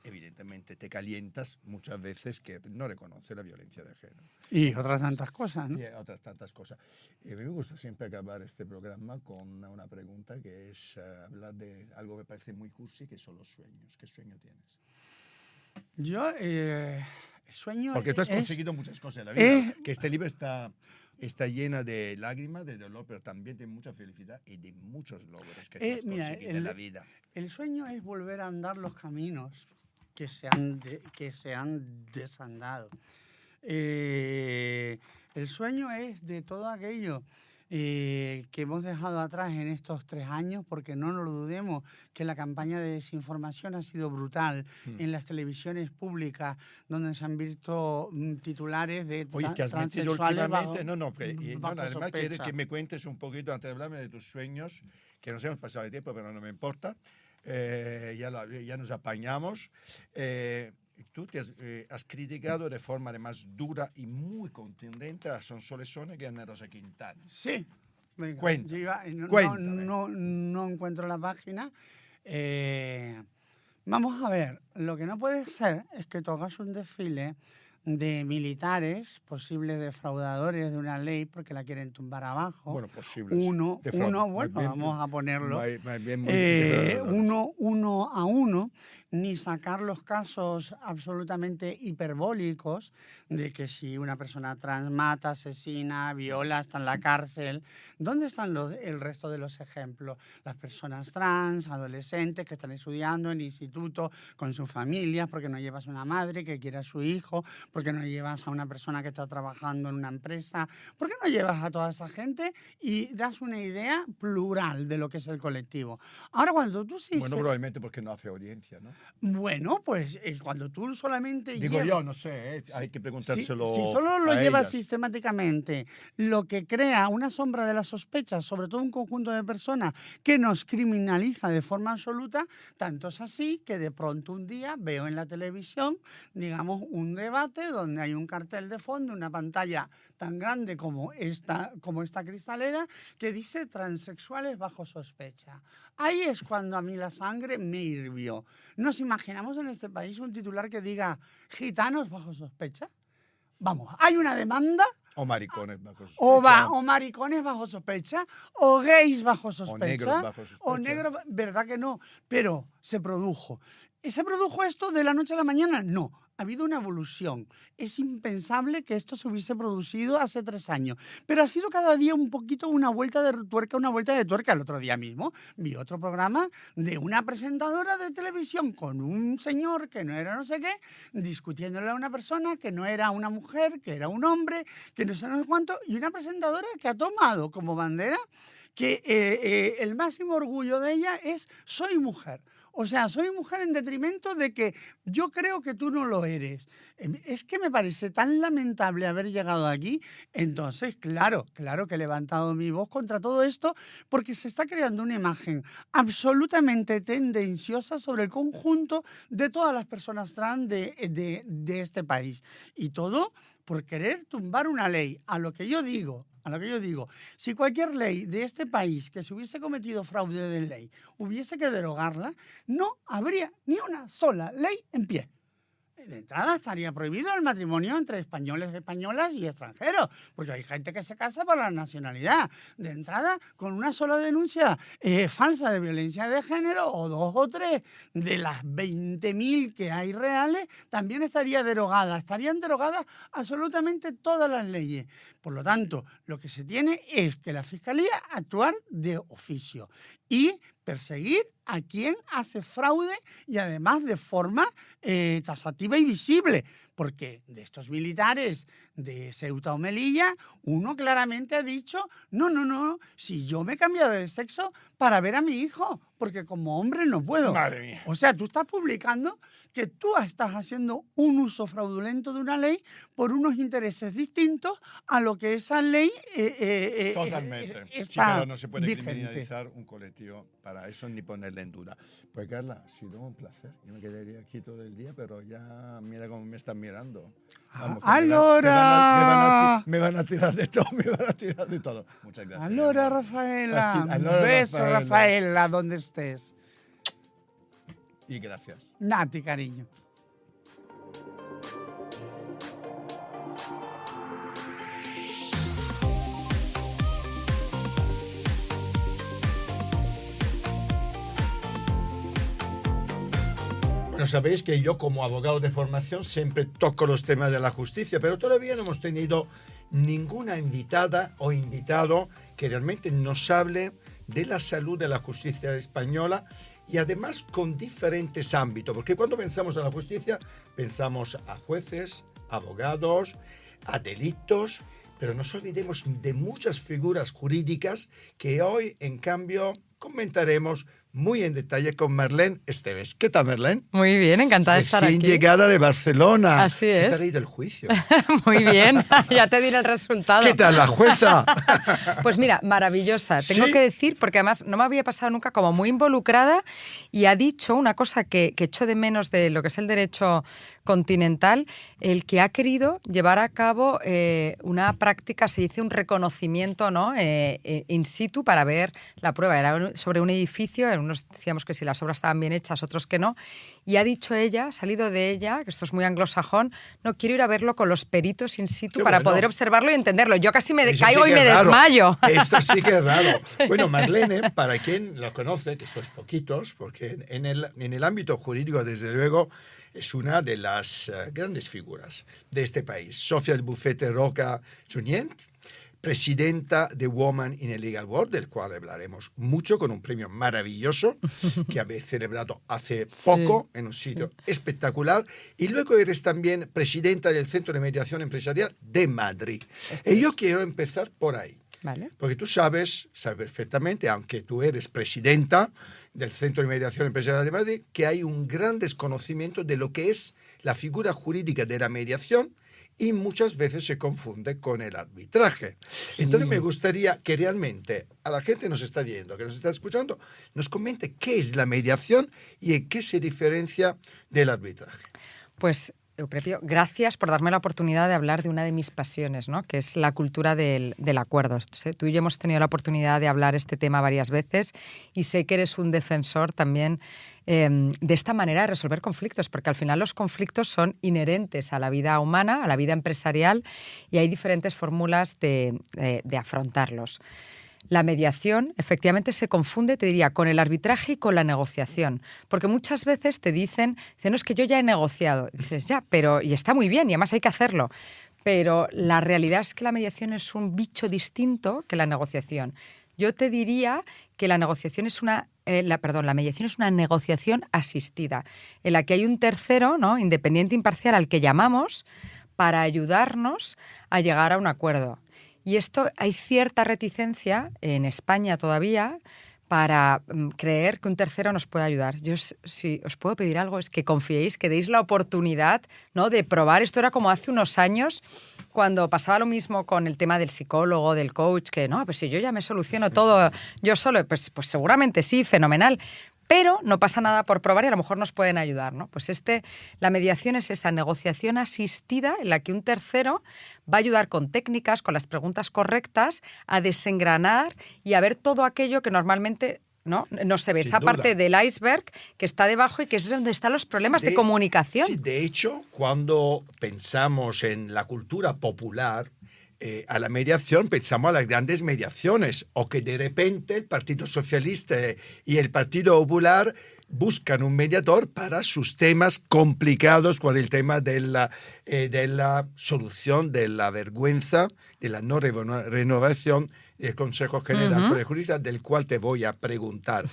evidentemente te calientas muchas veces que no reconoce la violencia de género. Y otras tantas cosas, ¿no? Y otras tantas cosas. A mí me gusta siempre acabar este programa con una pregunta que es hablar de algo que me parece muy cursi, que son los sueños. ¿Qué sueño tienes? Yo, el sueño Porque tú has conseguido muchas cosas en la vida. Que este libro está llena de lágrimas, de dolor, pero también de mucha felicidad y de muchos logros que tú has conseguido en la vida. El sueño es volver a andar los caminos que se han desandado. El sueño es de todo aquello que hemos dejado atrás en estos 3 años, porque no nos lo dudemos, que la campaña de desinformación ha sido brutal en las televisiones públicas, donde se han visto titulares de Oye, que has metido transexuales últimamente. bajo Además, quiero sospecha. que me cuentes un poquito antes de hablarme de tus sueños, que nos hemos pasado de tiempo, pero no me importa. Ya nos apañamos. Tú has criticado de forma además dura y muy contundente a Sonsoles Sones y a Ana Rosa Quintana. Sí. Venga, Cuéntame, cuéntame. cuéntame. No encuentro la página. Vamos a ver, lo que no puede ser es que tú hagas un desfile de militares, posibles defraudadores de una ley porque la quieren tumbar abajo. Bueno, posibles. Uno, bueno, bien, vamos a ponerlo. más bien muy defraudadores. Uno a uno, ni sacar los casos absolutamente hiperbólicos de que si una persona trans mata, asesina, viola, está en la cárcel. ¿Dónde están el resto de los ejemplos? Las personas trans, adolescentes que están estudiando en instituto con sus familias, porque no llevas una madre que quiere a su hijo, porque no llevas a una persona que está trabajando en una empresa, ¿por qué no llevas a toda esa gente y das una idea plural de lo que es el colectivo? Ahora, cuando tú sí... Bueno, probablemente porque no hace audiencia, ¿no? Bueno, pues cuando tú solamente Digo yo, no sé, hay que preguntárselo. Si solo lo a llevas ellas. sistemáticamente, lo que crea una sombra de la sospecha, sobre todo un conjunto de personas que nos criminaliza de forma absoluta, tanto es así que de pronto un día veo en la televisión, digamos, un debate donde hay un cartel de fondo, una pantalla tan grande como esta cristalera, que dice transexuales bajo sospecha. Ahí es cuando a mí la sangre me hirvió. ¿Nos imaginamos en este país un titular que diga gitanos bajo sospecha? Vamos, hay una demanda. O maricones bajo sospecha. O maricones bajo sospecha, o gays bajo sospecha. O negros bajo sospecha. O negros, verdad que no, pero se produjo. ¿Y se produjo esto de la noche a la mañana? No, ha habido una evolución. Es impensable que esto se hubiese producido hace 3 años, pero ha sido cada día un poquito una vuelta de tuerca. El otro día mismo vi otro programa de una presentadora de televisión con un señor que no era no sé qué, discutiéndole a una persona que no era una mujer, que era un hombre, que no sé cuánto, y una presentadora que ha tomado como bandera que el máximo orgullo de ella es soy mujer. O sea, soy mujer en detrimento de que yo creo que tú no lo eres. Es que me parece tan lamentable haber llegado aquí. Entonces, claro que he levantado mi voz contra todo esto porque se está creando una imagen absolutamente tendenciosa sobre el conjunto de todas las personas trans de este país. Y todo por querer tumbar una ley. A lo que yo digo, si cualquier ley de este país que se hubiese cometido fraude de ley hubiese que derogarla, no habría ni una sola ley en pie. De entrada estaría prohibido el matrimonio entre españoles, españolas y extranjeros, porque hay gente que se casa por la nacionalidad. De entrada, con una sola denuncia falsa de violencia de género, o 2 o 3 de las 20.000 que hay reales, también estarían derogadas absolutamente todas las leyes. Por lo tanto, lo que se tiene es que la Fiscalía actuar de oficio y perseguir a quien hace fraude y además de forma tasativa y visible. Porque de estos militares de Ceuta o Melilla, uno claramente ha dicho, no, si yo me he cambiado de sexo para ver a mi hijo, porque como hombre no puedo. Madre mía. O sea, tú estás publicando que tú estás haciendo un uso fraudulento de una ley por unos intereses distintos a lo que esa ley Totalmente. Sí, está pero no se puede vigente. criminalizar un colectivo para eso ni ponerle en duda. Pues Carla, ha sido un placer. Yo me quedaría aquí todo el día, pero ya mira cómo me están mirando. Vamos, que Allora. me van a tirar de todo, Muchas gracias. Allora, Rafaela. Allora, Un beso, Rafaela, donde estés. Y gracias. Nati, cariño. Bueno, sabéis que yo como abogado de formación siempre toco los temas de la justicia, pero todavía no hemos tenido ninguna invitada o invitado que realmente nos hable de la salud de la justicia española y además con diferentes ámbitos, porque cuando pensamos en la justicia pensamos a jueces, abogados, a delitos, pero nos olvidemos de muchas figuras jurídicas que hoy, en cambio, comentaremos muy en detalle con Marlene Esteves. ¿Qué tal, Marlene? Muy bien, encantada de estar aquí. Recién llegada de Barcelona. Así ¿Qué es. tal ha ido el juicio? Muy bien, ya te diré el resultado. ¿Qué tal la jueza? Pues mira, maravillosa. Tengo ¿Sí? que decir, porque además no me había pasado nunca, como muy involucrada, y ha dicho una cosa que echo de menos de lo que es el derecho continental, el que ha querido llevar a cabo una práctica, se dice un reconocimiento, ¿no? In situ para ver la prueba. Era sobre un edificio, unos decíamos que si las obras estaban bien hechas, otros que no, y ha dicho ella, ha salido de ella, que esto es muy anglosajón, no quiero ir a verlo con los peritos in situ Qué para bueno. poder observarlo y entenderlo. Yo casi me Eso caigo sí y que me es raro. desmayo. Esto sí que es raro. Bueno, Marlene, para quien lo conoce, que sois poquitos, porque en el ámbito jurídico, desde luego, es una de las grandes figuras de este país. Sofia del Bufete Roca Suñent, presidenta de Women in a Legal World, del cual hablaremos mucho, con un premio maravilloso que habéis celebrado hace poco en un sitio espectacular. Y luego eres también presidenta del Centro de Mediación Empresarial de Madrid. Y yo quiero empezar por ahí. Vale. Porque tú sabes perfectamente, aunque tú eres presidenta del Centro de Mediación Empresarial de Madrid, que hay un gran desconocimiento de lo que es la figura jurídica de la mediación y muchas veces se confunde con el arbitraje. Sí. Entonces me gustaría que realmente a la gente que nos está viendo, que nos está escuchando, nos comente qué es la mediación y en qué se diferencia del arbitraje. Pues Euprepio, gracias por darme la oportunidad de hablar de una de mis pasiones, ¿no? Que es la cultura del acuerdo. Tú y yo hemos tenido la oportunidad de hablar este tema varias veces y sé que eres un defensor también de esta manera de resolver conflictos, porque al final los conflictos son inherentes a la vida humana, a la vida empresarial, y hay diferentes fórmulas de afrontarlos. La mediación efectivamente se confunde, te diría, con el arbitraje y con la negociación. Porque muchas veces te dicen, no, es que yo ya he negociado. Y dices, ya, pero, y está muy bien, y además hay que hacerlo. Pero la realidad es que la mediación es un bicho distinto que la negociación. Yo te diría que la negociación es la mediación es una negociación asistida, en la que hay un tercero, ¿no? Independiente, imparcial, al que llamamos para ayudarnos a llegar a un acuerdo. Y esto hay cierta reticencia en España todavía para creer que un tercero nos puede ayudar. Yo, si os puedo pedir algo, es que confiéis, que deis la oportunidad, ¿no?, de probar. Esto era como hace unos años, cuando pasaba lo mismo con el tema del psicólogo, del coach, que no, pues si yo ya me soluciono todo yo solo, pues seguramente sí, fenomenal. Pero no pasa nada por probar y a lo mejor nos pueden ayudar, ¿no? Pues la mediación es esa negociación asistida en la que un tercero va a ayudar con técnicas, con las preguntas correctas, a desengranar y a ver todo aquello que normalmente no se ve. Sin esa duda. Parte del iceberg que está debajo y que es donde están los problemas de comunicación. Sí, de hecho, cuando pensamos en la cultura popular, a la mediación pensamos a las grandes mediaciones, o que de repente el Partido Socialista y el Partido Popular buscan un mediador para sus temas complicados, con el tema de la solución de la vergüenza, de la no renovación del Consejo General de Justicia, del cual te voy a preguntar.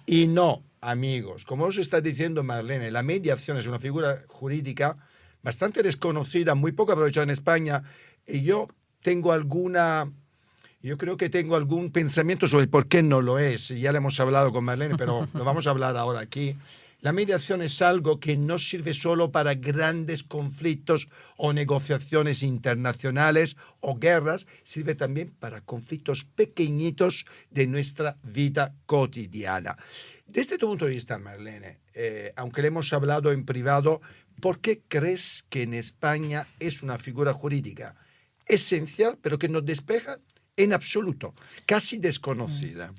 Y no, amigos, como os está diciendo Marlene, la mediación es una figura jurídica bastante desconocida, muy poco aprovechada en España, y yo creo que tengo algún pensamiento sobre por qué no lo es. Ya lo hemos hablado con Marlene, pero lo vamos a hablar ahora aquí. La mediación es algo que no sirve solo para grandes conflictos o negociaciones internacionales o guerras, sirve también para conflictos pequeñitos de nuestra vida cotidiana. Desde tu punto de vista, Marlene, aunque le hemos hablado en privado, ¿por qué crees que en España es una figura jurídica esencial, pero que nos despeja en absoluto, casi desconocida?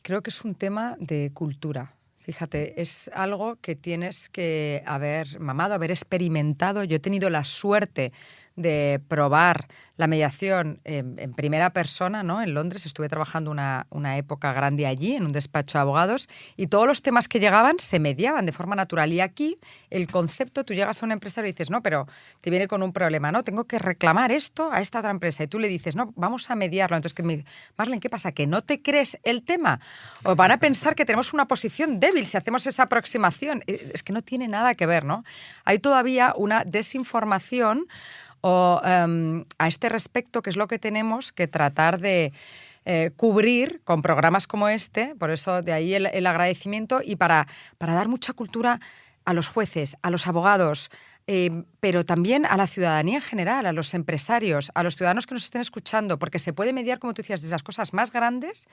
Creo que es un tema de cultura. Fíjate, es algo que tienes que haber mamado, haber experimentado. Yo he tenido la suerte de probar la mediación en primera persona, ¿no? En Londres estuve trabajando una época grande allí, en un despacho de abogados, y todos los temas que llegaban se mediaban de forma natural. Y aquí el concepto, tú llegas a una empresa y dices, no, pero te viene con un problema, ¿no? Tengo que reclamar esto a esta otra empresa. Y tú le dices, no, vamos a mediarlo. Entonces, Marlene, ¿qué pasa? ¿Que no te crees el tema? ¿O van a pensar que tenemos una posición débil si hacemos esa aproximación? Es que no tiene nada que ver, ¿no? Hay todavía una desinformación O a este respecto, ¿qué es lo que tenemos que tratar de cubrir con programas como este? Por eso de ahí el agradecimiento, y para dar mucha cultura a los jueces, a los abogados, pero también a la ciudadanía en general, a los empresarios, a los ciudadanos que nos estén escuchando, porque se puede mediar, como tú decías, desde las cosas más grandes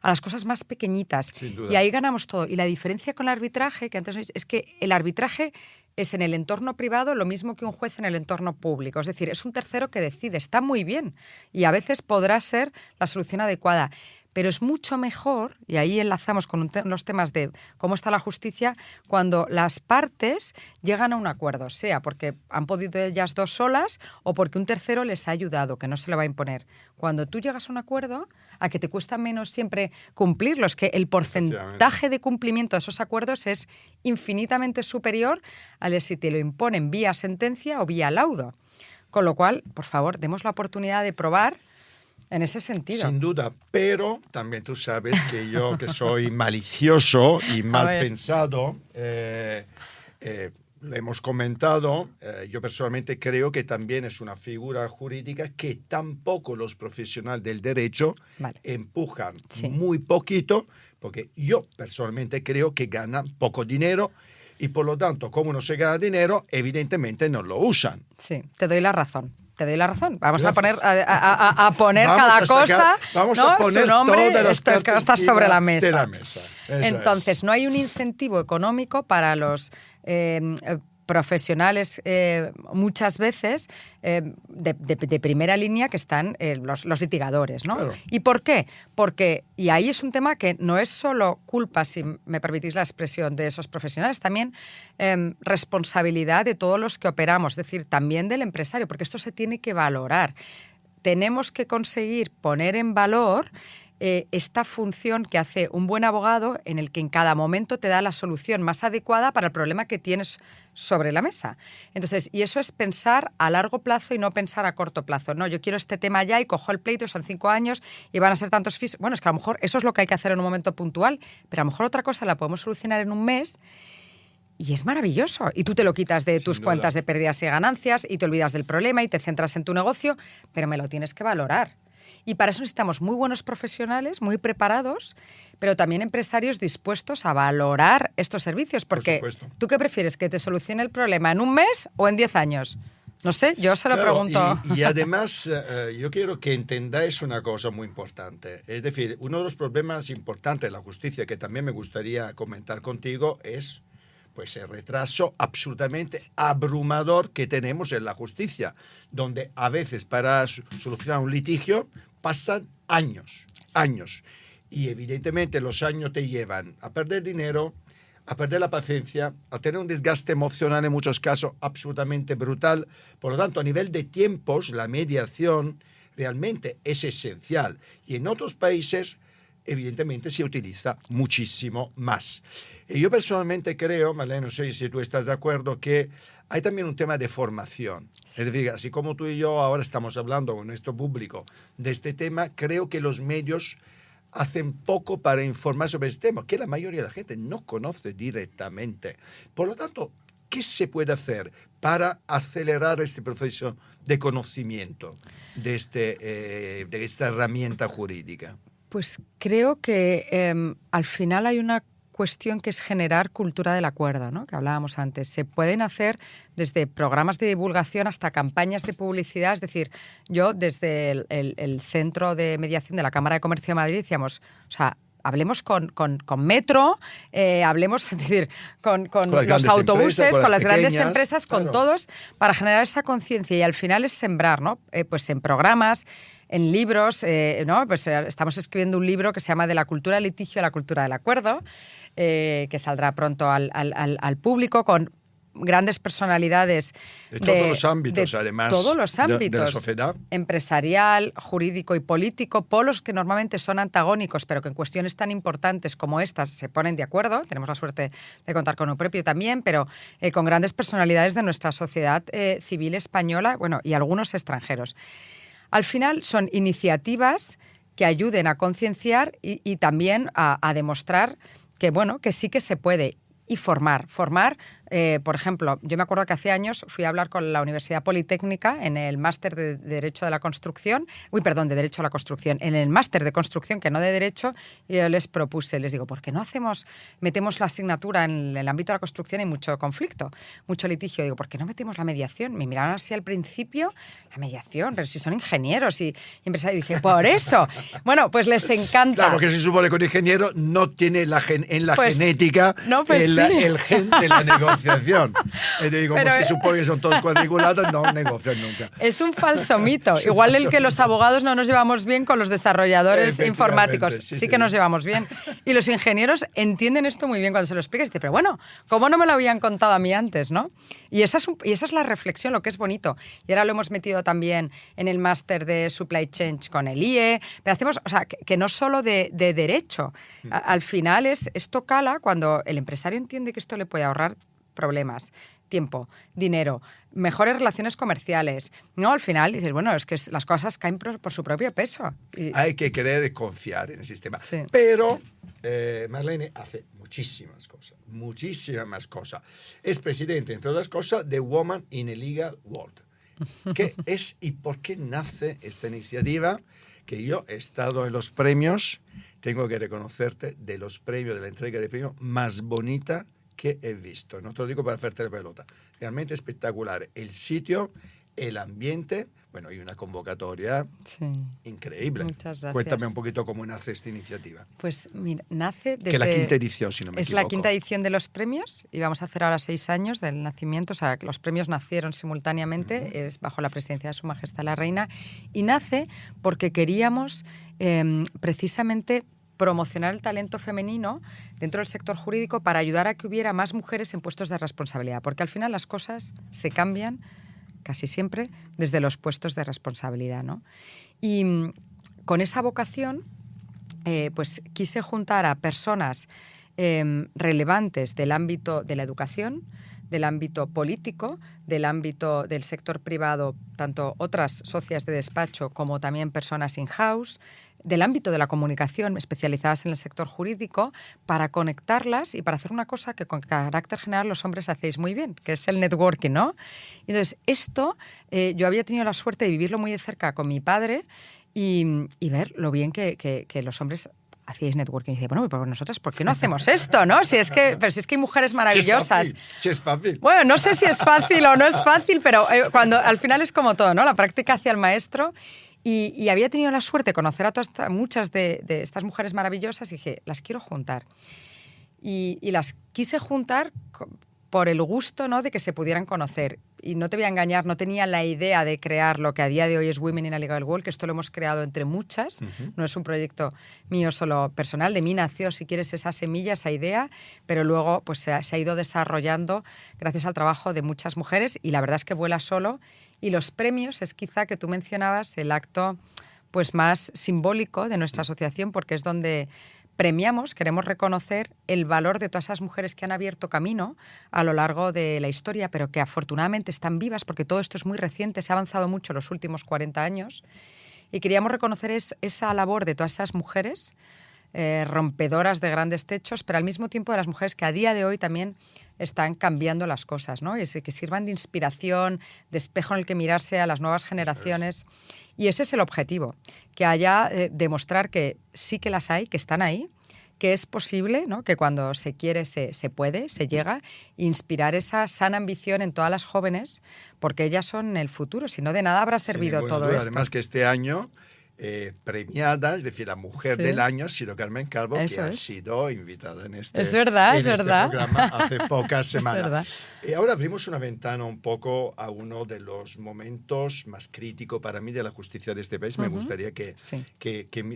a las cosas más pequeñitas. Sin duda. Y ahí ganamos todo. Y la diferencia con el arbitraje, que antes es que el arbitraje es en el entorno privado lo mismo que un juez en el entorno público. Es decir, es un tercero que decide. Está muy bien. Y a veces podrá ser la solución adecuada. Pero es mucho mejor, y ahí enlazamos con los temas de cómo está la justicia, cuando las partes llegan a un acuerdo, sea porque han podido ellas dos solas o porque un tercero les ha ayudado, que no se le va a imponer. Cuando tú llegas a un acuerdo, a que te cuesta menos siempre cumplirlo, es que el porcentaje de cumplimiento de esos acuerdos es infinitamente superior al de si te lo imponen vía sentencia o vía laudo. Con lo cual, por favor, demos la oportunidad de probar en ese sentido. Sin duda, pero también tú sabes que yo, que soy malicioso y mal pensado, lo hemos comentado, yo personalmente creo que también es una figura jurídica que tampoco los profesionales del derecho empujan muy poquito, porque yo personalmente creo que ganan poco dinero y por lo tanto, como no se gana dinero, evidentemente no lo usan. Sí, te doy la razón. Te doy la razón. Vamos a poner, a poner cada cosa, vamos ¿no? a poner su nombre, todas las esto que está sobre la mesa. De la mesa. Entonces, no hay un incentivo económico para los profesionales muchas veces de primera línea que están los litigadores, ¿no? Claro. ¿Y por qué? Porque, y ahí es un tema que no es solo culpa, si me permitís la expresión, de esos profesionales, también responsabilidad de todos los que operamos, es decir, también del empresario, porque esto se tiene que valorar. Tenemos que conseguir poner en valor esta función que hace un buen abogado, en el que en cada momento te da la solución más adecuada para el problema que tienes sobre la mesa. Entonces, y eso es pensar a largo plazo y no pensar a corto plazo. No, yo quiero este tema ya y cojo el pleito, son 5 años y van a ser tantos fees. Bueno, es que a lo mejor eso es lo que hay que hacer en un momento puntual, pero a lo mejor otra cosa la podemos solucionar en un mes. Y es maravilloso. Y tú te lo quitas de tus cuentas de pérdidas y ganancias y te olvidas del problema y te centras en tu negocio, pero me lo tienes que valorar. Y para eso necesitamos muy buenos profesionales, muy preparados, pero también empresarios dispuestos a valorar estos servicios. Porque ¿tú qué prefieres? ¿Que te solucione el problema en un mes o en 10 años? No sé, yo se lo pregunto. Y además, yo quiero que entendáis una cosa muy importante. Es decir, uno de los problemas importantes de la justicia que también me gustaría comentar contigo es pues el retraso absolutamente abrumador que tenemos en la justicia, donde a veces para solucionar un litigio pasan años. Y evidentemente los años te llevan a perder dinero, a perder la paciencia, a tener un desgaste emocional en muchos casos absolutamente brutal. Por lo tanto, a nivel de tiempos, la mediación realmente es esencial. Y en otros países, evidentemente, se utiliza muchísimo más. Y yo personalmente creo, Marlene, no sé si tú estás de acuerdo, que hay también un tema de formación. Es decir, así como tú y yo ahora estamos hablando con nuestro público de este tema, creo que los medios hacen poco para informar sobre este tema, que la mayoría de la gente no conoce directamente. Por lo tanto, ¿qué se puede hacer para acelerar este proceso de conocimiento de esta herramienta jurídica? Pues creo que al final hay una cuestión que es generar cultura del acuerdo, ¿no? Que hablábamos antes. Se pueden hacer desde programas de divulgación hasta campañas de publicidad. Es decir, yo desde el Centro de Mediación de la Cámara de Comercio de Madrid decíamos, o sea, hablemos con Metro, hablemos, es decir, con los autobuses, con las grandes empresas, claro, con todos, para generar esa conciencia. Y al final es sembrar, ¿no? Pues en programas, en libros, ¿no? Pues estamos escribiendo un libro que se llama De la cultura del litigio a la cultura del acuerdo, que saldrá pronto al público, con grandes personalidades de todos los ámbitos, además, todos los ámbitos, de la sociedad, empresarial, jurídico y político, polos que normalmente son antagónicos, pero que en cuestiones tan importantes como estas se ponen de acuerdo. Tenemos la suerte de contar con Euprepio también, pero con grandes personalidades de nuestra sociedad civil española, bueno, y algunos extranjeros. Al final son iniciativas que ayuden a concienciar y también a demostrar que, bueno, que sí que se puede. Y formar Por ejemplo, yo me acuerdo que hace años fui a hablar con la Universidad Politécnica en el máster de Derecho de la Construcción, de Derecho a la Construcción, en el máster de Construcción, que no de Derecho, y yo les propuse, les digo, ¿por qué no metemos la asignatura en el ámbito de la construcción? Hay mucho conflicto, mucho litigio. Digo, ¿por qué no metemos la mediación? Me miraron así al principio, la mediación, pero si son ingenieros y empresarios. Y dije, por eso. Bueno, pues les encanta. Claro, que se supone que un ingeniero no tiene Pues, genética no, pues el gen de la negociación. Y te digo, Pero, se supone que son todos cuadriculados, no negocian nunca. Es un falso mito. Igual el que los abogados no nos llevamos bien con los desarrolladores informáticos. Sí que nos llevamos bien. Y los ingenieros entienden esto muy bien cuando se lo explicas. Dice, pero bueno, ¿cómo no me lo habían contado a mí antes, no? Y esa es la reflexión, lo que es bonito. Y ahora lo hemos metido también en el máster de Supply Chain con el IE. Pero hacemos, o sea, que no solo de derecho. Al final esto cala cuando el empresario entiende que esto le puede ahorrar problemas, tiempo, dinero, mejores relaciones comerciales. No, al final dices, bueno, es que las cosas caen por su propio peso. Hay que querer confiar en el sistema. Sí. Pero Marlene hace muchísimas más cosas. Es presidente, entre otras cosas, de Women in a Legal World. ¿Qué es y por qué nace esta iniciativa? Que yo he estado en los premios, tengo que reconocerte, de los premios, de la entrega de premios más bonita que he visto. No te lo digo para hacerte la pelota. Realmente espectacular. El sitio, el ambiente, bueno, y una convocatoria increíble. Muchas gracias. Cuéntame un poquito cómo nace esta iniciativa. Pues mira, nace desde... Que la quinta edición, si no me equivoco. Es la quinta edición de los premios y vamos a hacer ahora 6 años del nacimiento. O sea, los premios nacieron simultáneamente, es bajo la presidencia de Su Majestad la Reina, y nace porque queríamos precisamente promocionar el talento femenino dentro del sector jurídico para ayudar a que hubiera más mujeres en puestos de responsabilidad, porque al final las cosas se cambian casi siempre desde los puestos de responsabilidad, ¿no? Y con esa vocación, pues quise juntar a personas relevantes del ámbito de la educación, del ámbito político, del ámbito del sector privado, tanto otras socias de despacho como también personas in-house, del ámbito de la comunicación especializadas en el sector jurídico, para conectarlas y para hacer una cosa que con carácter general los hombres hacéis muy bien, que es el networking, ¿no? Entonces, esto yo había tenido la suerte de vivirlo muy de cerca con mi padre y ver lo bien que los hombres hacíais networking. Y dice, bueno, pero nosotras, ¿por qué no hacemos esto, no? Pero si es que hay mujeres maravillosas. Si es fácil. Bueno, no sé si es fácil o no es fácil, pero cuando al final es como todo, ¿no? La práctica hacia el maestro. Y había tenido la suerte de conocer a muchas de estas mujeres maravillosas y dije, las quiero juntar. Y las quise juntar por el gusto, ¿no?, de que se pudieran conocer. Y no te voy a engañar, no tenía la idea de crear lo que a día de hoy es Women in a Legal World, que esto lo hemos creado entre muchas. No es un proyecto mío solo personal. De mí nació, si quieres, esa semilla, esa idea, pero luego pues, se ha ido desarrollando gracias al trabajo de muchas mujeres y la verdad es que vuela solo. Y los premios es quizá, que tú mencionabas, el acto pues, más simbólico de nuestra asociación, porque es donde premiamos, queremos reconocer el valor de todas esas mujeres que han abierto camino a lo largo de la historia, pero que afortunadamente están vivas, porque todo esto es muy reciente, se ha avanzado mucho en los últimos 40 años, y queríamos reconocer esa labor de todas esas mujeres rompedoras de grandes techos, pero al mismo tiempo de las mujeres que a día de hoy también están cambiando las cosas, ¿no? Y que sirvan de inspiración, de espejo en el que mirarse a las nuevas generaciones. Y ese es el objetivo, que haya demostrar que sí que las hay, que están ahí, que es posible, ¿no?, que cuando se quiere se puede, se llega, inspirar esa sana ambición en todas las jóvenes, porque ellas son el futuro, si no de nada habrá servido todo esto. Además que este año premiada, es decir, la mujer del año ha sido Carmen Calvo, Eso que es. ha sido invitada en este, Es verdad, es verdad. programa hace pocas semanas. verdad. Y ahora abrimos una ventana un poco a uno de los momentos más críticos para mí de la justicia de este país. Me gustaría que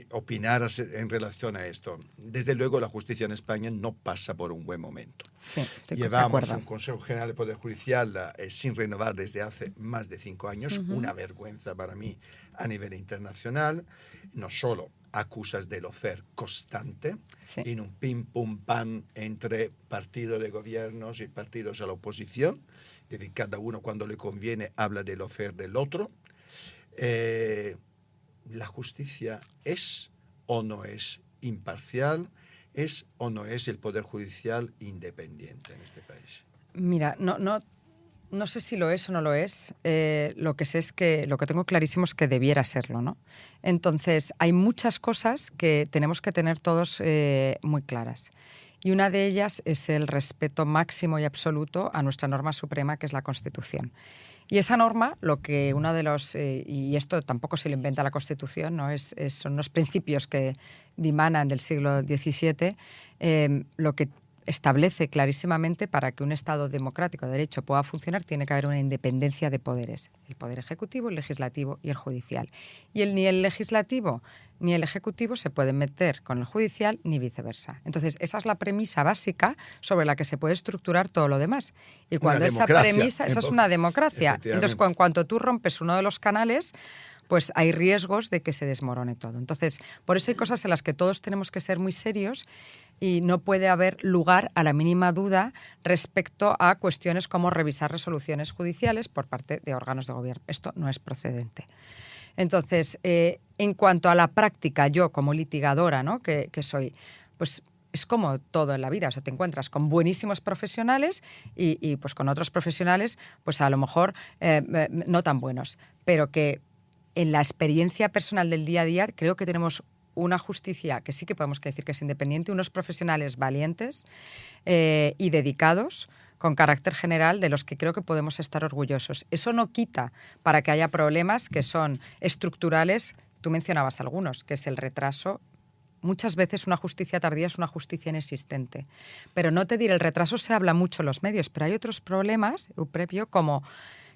opinaras en relación a esto. Desde luego, la justicia en España no pasa por un buen momento. Sí, estoy de Llevamos acuerdo. un Consejo General del Poder Judicial sin renovar desde hace más de 5 años, una vergüenza para mí a nivel internacional, no solo acusas de lofer constante, en un pim pum pam entre partidos de gobiernos y partidos a la oposición, es decir, cada uno cuando le conviene habla del lofer del otro. ¿La justicia es o no es imparcial? ¿Es o no es el Poder Judicial independiente en este país? Mira, no sé si lo es o no lo es. Lo que sé es que lo que tengo clarísimo es que debiera serlo, ¿no? Entonces, hay muchas cosas que tenemos que tener todos muy claras. Y una de ellas es el respeto máximo y absoluto a nuestra norma suprema, que es la Constitución. Y esa norma, lo que uno de los, y esto tampoco se lo inventa la Constitución, ¿no? Son unos principios que dimanan del siglo XVII, lo que establece clarísimamente para que un Estado democrático de derecho pueda funcionar tiene que haber una independencia de poderes, el poder ejecutivo, el legislativo y el judicial. Y ni el legislativo ni el ejecutivo se pueden meter con el judicial ni viceversa. Entonces, esa es la premisa básica sobre la que se puede estructurar todo lo demás. Y cuando esa premisa, eso es una democracia. Entonces, en cuanto tú rompes uno de los canales, pues hay riesgos de que se desmorone todo. Entonces, por eso hay cosas en las que todos tenemos que ser muy serios y no puede haber lugar a la mínima duda respecto a cuestiones como revisar resoluciones judiciales por parte de órganos de gobierno. Esto no es procedente. Entonces, en cuanto a la práctica, yo como litigadora, ¿no? que soy, pues es como todo en la vida. O sea, te encuentras con buenísimos profesionales y pues con otros profesionales, pues a lo mejor no tan buenos, pero que en la experiencia personal del día a día creo que tenemos una justicia que sí que podemos decir que es independiente, unos profesionales valientes y dedicados, con carácter general, de los que creo que podemos estar orgullosos. Eso no quita para que haya problemas que son estructurales. Tú mencionabas algunos, que es el retraso. Muchas veces una justicia tardía es una justicia inexistente. Pero no te diré, el retraso se habla mucho en los medios, pero hay otros problemas, Euprepio, como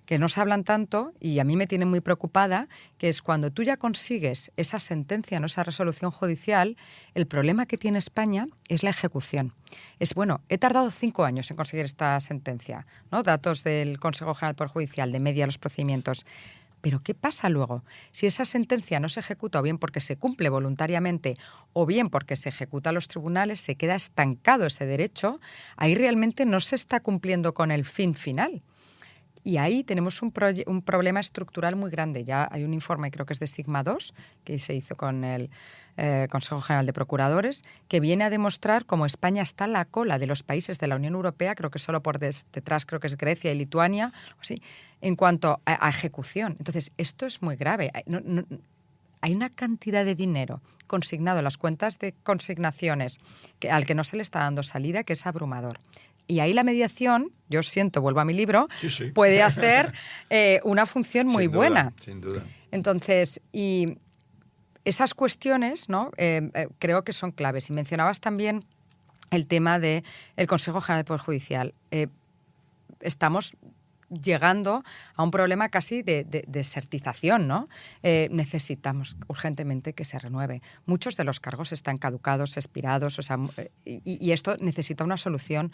que no se hablan tanto y a mí me tiene muy preocupada, que es cuando tú ya consigues esa sentencia, ¿no? Esa resolución judicial, el problema que tiene España es la ejecución. Es, bueno, he tardado 5 años en conseguir esta sentencia, ¿no? Datos del Consejo General del Poder Judicial, de media los procedimientos. Pero ¿qué pasa luego? Si esa sentencia no se ejecuta o bien porque se cumple voluntariamente o bien porque se ejecuta a los tribunales, se queda estancado ese derecho, ahí realmente no se está cumpliendo con el fin final. Y ahí tenemos un problema estructural muy grande. Ya hay un informe, creo que es de Sigma 2, que se hizo con el Consejo General de Procuradores, que viene a demostrar cómo España está a la cola de los países de la Unión Europea, creo que solo por detrás creo que es Grecia y Lituania, así, en cuanto a ejecución. Entonces, esto es muy grave. Hay una cantidad de dinero consignado en las cuentas de consignaciones al que no se le está dando salida, que es abrumador. Y ahí la mediación, yo siento, vuelvo a mi libro, sí. Puede hacer una función muy buena. Sin duda. Entonces, y esas cuestiones, ¿no? Creo que son claves. Y mencionabas también el tema del Consejo General del Poder Judicial. Estamos llegando a un problema casi de desertización, ¿no? Necesitamos urgentemente que se renueve. Muchos de los cargos están caducados, expirados, o sea, y esto necesita una solución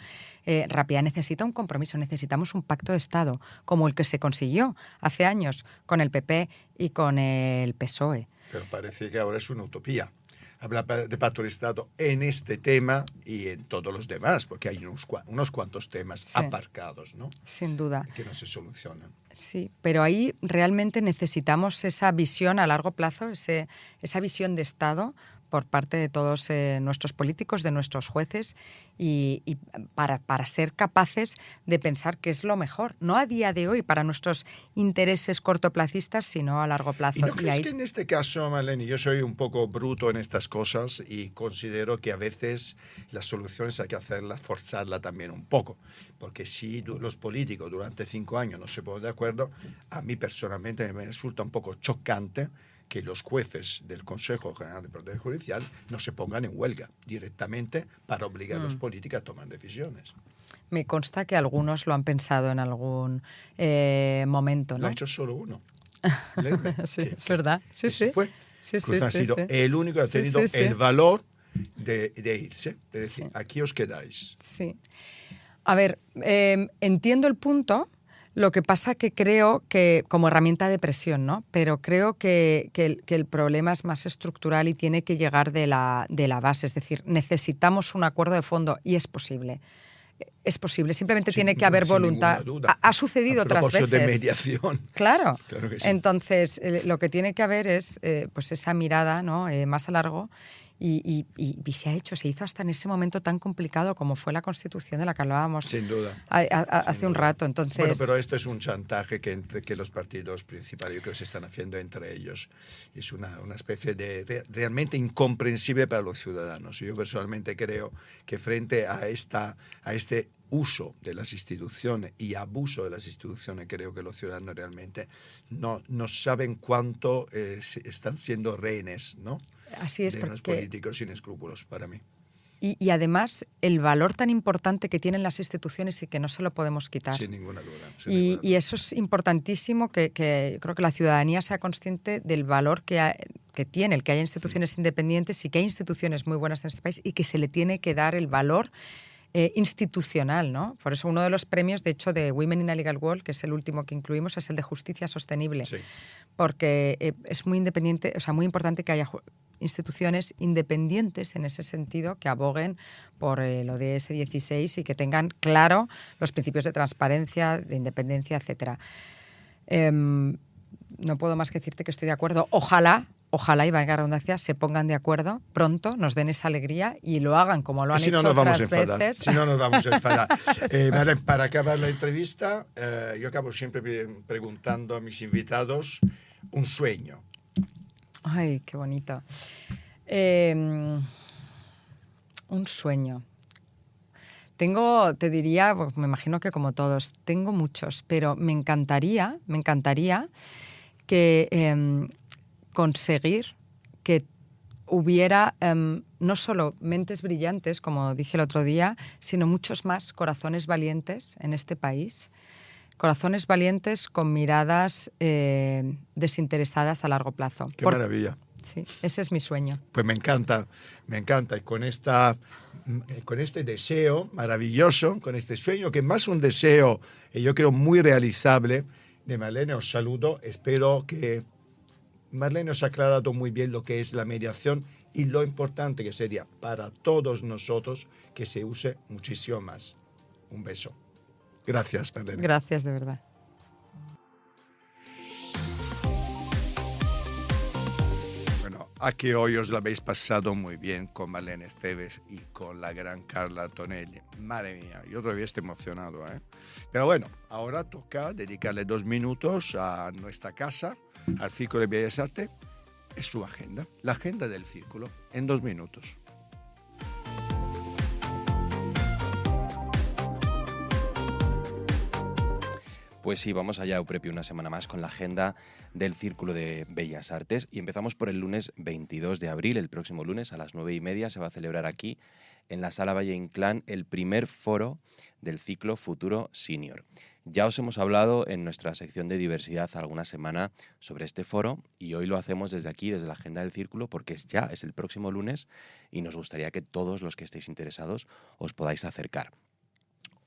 rápida, necesita un compromiso, necesitamos un pacto de Estado, como el que se consiguió hace años con el PP y con el PSOE. Pero parece que ahora es una utopía hablar de pacto de Estado en este tema y en todos los demás, porque hay unos cuantos temas aparcados, ¿no? Sin duda. Que no se solucionan. Sí, pero ahí realmente necesitamos esa visión a largo plazo, esa visión de Estado por parte de todos nuestros políticos, de nuestros jueces, y para ser capaces de pensar qué es lo mejor, no a día de hoy para nuestros intereses cortoplacistas, sino a largo plazo. ¿Y no crees que en este caso, Maleni, yo soy un poco bruto en estas cosas y considero que a veces las soluciones hay que hacerlas, forzarlas también un poco? Porque si los políticos durante 5 años no se ponen de acuerdo, a mí personalmente me resulta un poco chocante que los jueces del Consejo General de Poder Judicial no se pongan en huelga directamente para obligar a los políticos a tomar decisiones. Me consta que algunos lo han pensado en algún momento, ¿no? Lo ha hecho solo uno. Sí, es verdad. Sí, sí. Fue. Sí, ha sido el único que ha tenido el valor de irse. Es decir, aquí os quedáis. Sí. A ver, entiendo el punto. Lo que pasa que creo que, como herramienta de presión, ¿no? Pero creo que el problema es más estructural y tiene que llegar de la base. Es decir, necesitamos un acuerdo de fondo y es posible. es posible, simplemente Sin tiene que haber ninguna voluntad. duda. Ha sucedido otras veces. A propósito de mediación. Claro. Claro que sí. Entonces, lo que tiene que haber es pues esa mirada, ¿no? Más a largo. Y se hizo hasta en ese momento tan complicado como fue la Constitución de la que hablábamos Sin duda. hace un rato. Entonces, Bueno, pero esto es un chantaje que los partidos principales yo creo que se están haciendo entre ellos. Es una especie de realmente incomprensible para los ciudadanos. Yo personalmente creo que frente a este uso de las instituciones y abuso de las instituciones, creo que los ciudadanos realmente no saben cuánto están siendo rehenes, ¿no? Así es, de los políticos sin escrúpulos, para mí. Y además, el valor tan importante que tienen las instituciones y que no se lo podemos quitar. Sin ninguna duda. Y eso es importantísimo, que creo que la ciudadanía sea consciente del valor que tiene el que haya instituciones independientes y que hay instituciones muy buenas en este país y que se le tiene que dar el valor institucional, ¿no? Por eso uno de los premios, de hecho, de Women in a Legal World, que es el último que incluimos, es el de Justicia Sostenible. Sí. Porque es muy independiente, o sea, muy importante que haya instituciones independientes en ese sentido que aboguen por el ODS 16 y que tengan claro los principios de transparencia, de independencia, etcétera. No puedo más que decirte que estoy de acuerdo. Ojalá, y valga la redundancia, se pongan de acuerdo pronto, nos den esa alegría y lo hagan como lo han hecho otras veces. Si no, nos vamos a enfadar. Vale, para acabar la entrevista, yo acabo siempre preguntando a mis invitados un sueño. Ay, qué bonito. Un sueño. Te diría, pues me imagino que como todos, tengo muchos, pero me encantaría que conseguir que hubiera no solo mentes brillantes, como dije el otro día, sino muchos más corazones valientes en este país. Corazones valientes con miradas desinteresadas a largo plazo. ¡Qué maravilla! Sí, ese es mi sueño. Pues me encanta. Y con este deseo maravilloso, con este sueño, que más un deseo, yo creo, muy realizable, de Marlene, os saludo. Espero que Marlene os ha aclarado muy bien lo que es la mediación y lo importante que sería para todos nosotros que se use muchísimo más. Un beso. Gracias, Marlene. Gracias, de verdad. Bueno, aquí hoy os lo habéis pasado muy bien con Marlene Esteves y con la gran Carla Tonelli. Madre mía, yo todavía estoy emocionado, ¿eh? Pero bueno, ahora toca dedicarle 2 minutos a nuestra casa, al Círculo de Bellas Artes. Es su agenda, la agenda del Círculo, en 2 minutos. Pues sí, vamos allá, Euprepio, una semana más con la agenda del Círculo de Bellas Artes y empezamos por el lunes 22 de abril, el próximo lunes a las 9:30 se va a celebrar aquí en la Sala Valle Inclán el primer foro del ciclo Futuro Senior. Ya os hemos hablado en nuestra sección de diversidad alguna semana sobre este foro y hoy lo hacemos desde aquí, desde la agenda del Círculo, porque es el próximo lunes y nos gustaría que todos los que estéis interesados os podáis acercar.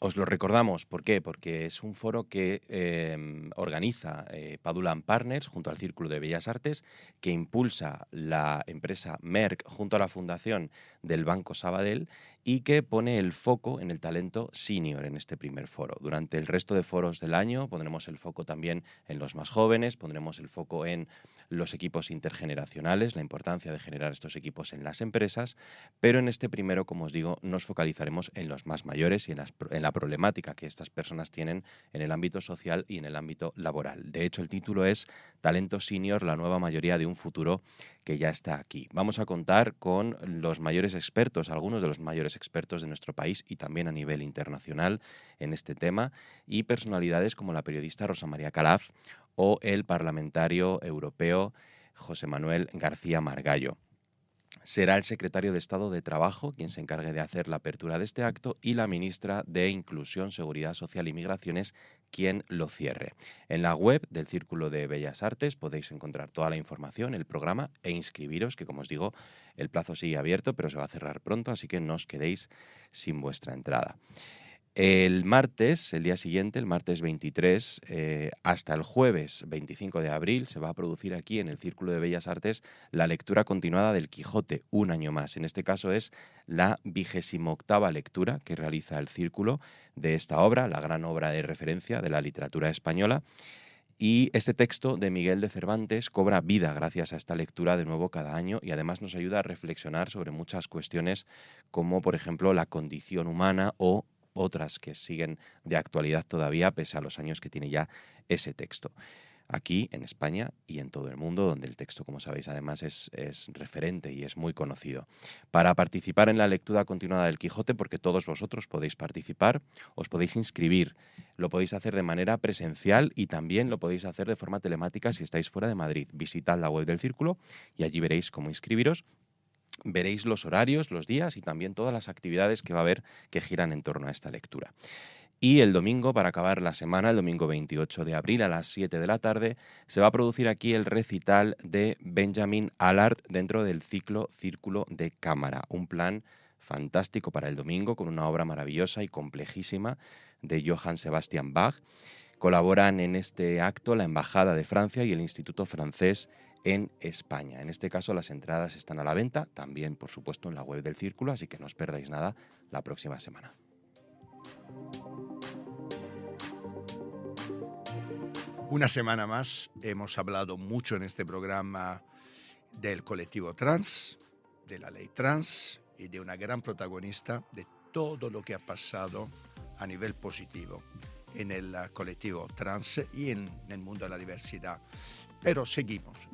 Os lo recordamos, ¿por qué? Porque es un foro que organiza Padulan Partners junto al Círculo de Bellas Artes, que impulsa la empresa Merck junto a la fundación del Banco Sabadell y que pone el foco en el talento senior en este primer foro. Durante el resto de foros del año pondremos el foco también en los más jóvenes, pondremos el foco en los equipos intergeneracionales, la importancia de generar estos equipos en las empresas, pero en este primero, como os digo, nos focalizaremos en los más mayores y en la problemática que estas personas tienen en el ámbito social y en el ámbito laboral. De hecho, el título es Talento Senior, la nueva mayoría de un futuro que ya está aquí. Vamos a contar con los mayores expertos, algunos de los mayores expertos de nuestro país y también a nivel internacional en este tema, y personalidades como la periodista Rosa María Calaf o el parlamentario europeo José Manuel García Margallo. Será el secretario de Estado de Trabajo quien se encargue de hacer la apertura de este acto y la ministra de Inclusión, Seguridad Social y Migraciones quien lo cierre. En la web del Círculo de Bellas Artes podéis encontrar toda la información, el programa e inscribiros, que como os digo, el plazo sigue abierto, pero se va a cerrar pronto, así que no os quedéis sin vuestra entrada. El martes, el día siguiente, el martes 23, hasta el jueves 25 de abril, se va a producir aquí en el Círculo de Bellas Artes la lectura continuada del Quijote, un año más. En este caso es la 28ª lectura que realiza el Círculo de esta obra, la gran obra de referencia de la literatura española. Y este texto de Miguel de Cervantes cobra vida gracias a esta lectura de nuevo cada año y además nos ayuda a reflexionar sobre muchas cuestiones como, por ejemplo, la condición humana o otras que siguen de actualidad todavía pese a los años que tiene ya ese texto. Aquí, en España y en todo el mundo, donde el texto, como sabéis, además es referente y es muy conocido. Para participar en la lectura continuada del Quijote, porque todos vosotros podéis participar, os podéis inscribir. Lo podéis hacer de manera presencial y también lo podéis hacer de forma telemática si estáis fuera de Madrid. Visitad la web del Círculo y allí veréis cómo inscribiros. Veréis los horarios, los días y también todas las actividades que va a haber que giran en torno a esta lectura. Y el domingo, para acabar la semana, el domingo 28 de abril a las 7 de la tarde, se va a producir aquí el recital de Benjamin Allard dentro del ciclo Círculo de Cámara. Un plan fantástico para el domingo con una obra maravillosa y complejísima de Johann Sebastian Bach. Colaboran en este acto la Embajada de Francia y el Instituto Francés en España. En este caso las entradas están a la venta, también por supuesto en la web del Círculo, así que no os perdáis nada la próxima semana. Una semana más hemos hablado mucho en este programa del colectivo trans, de la ley trans y de una gran protagonista de todo lo que ha pasado a nivel positivo en el colectivo trans y en el mundo de la diversidad. Pero seguimos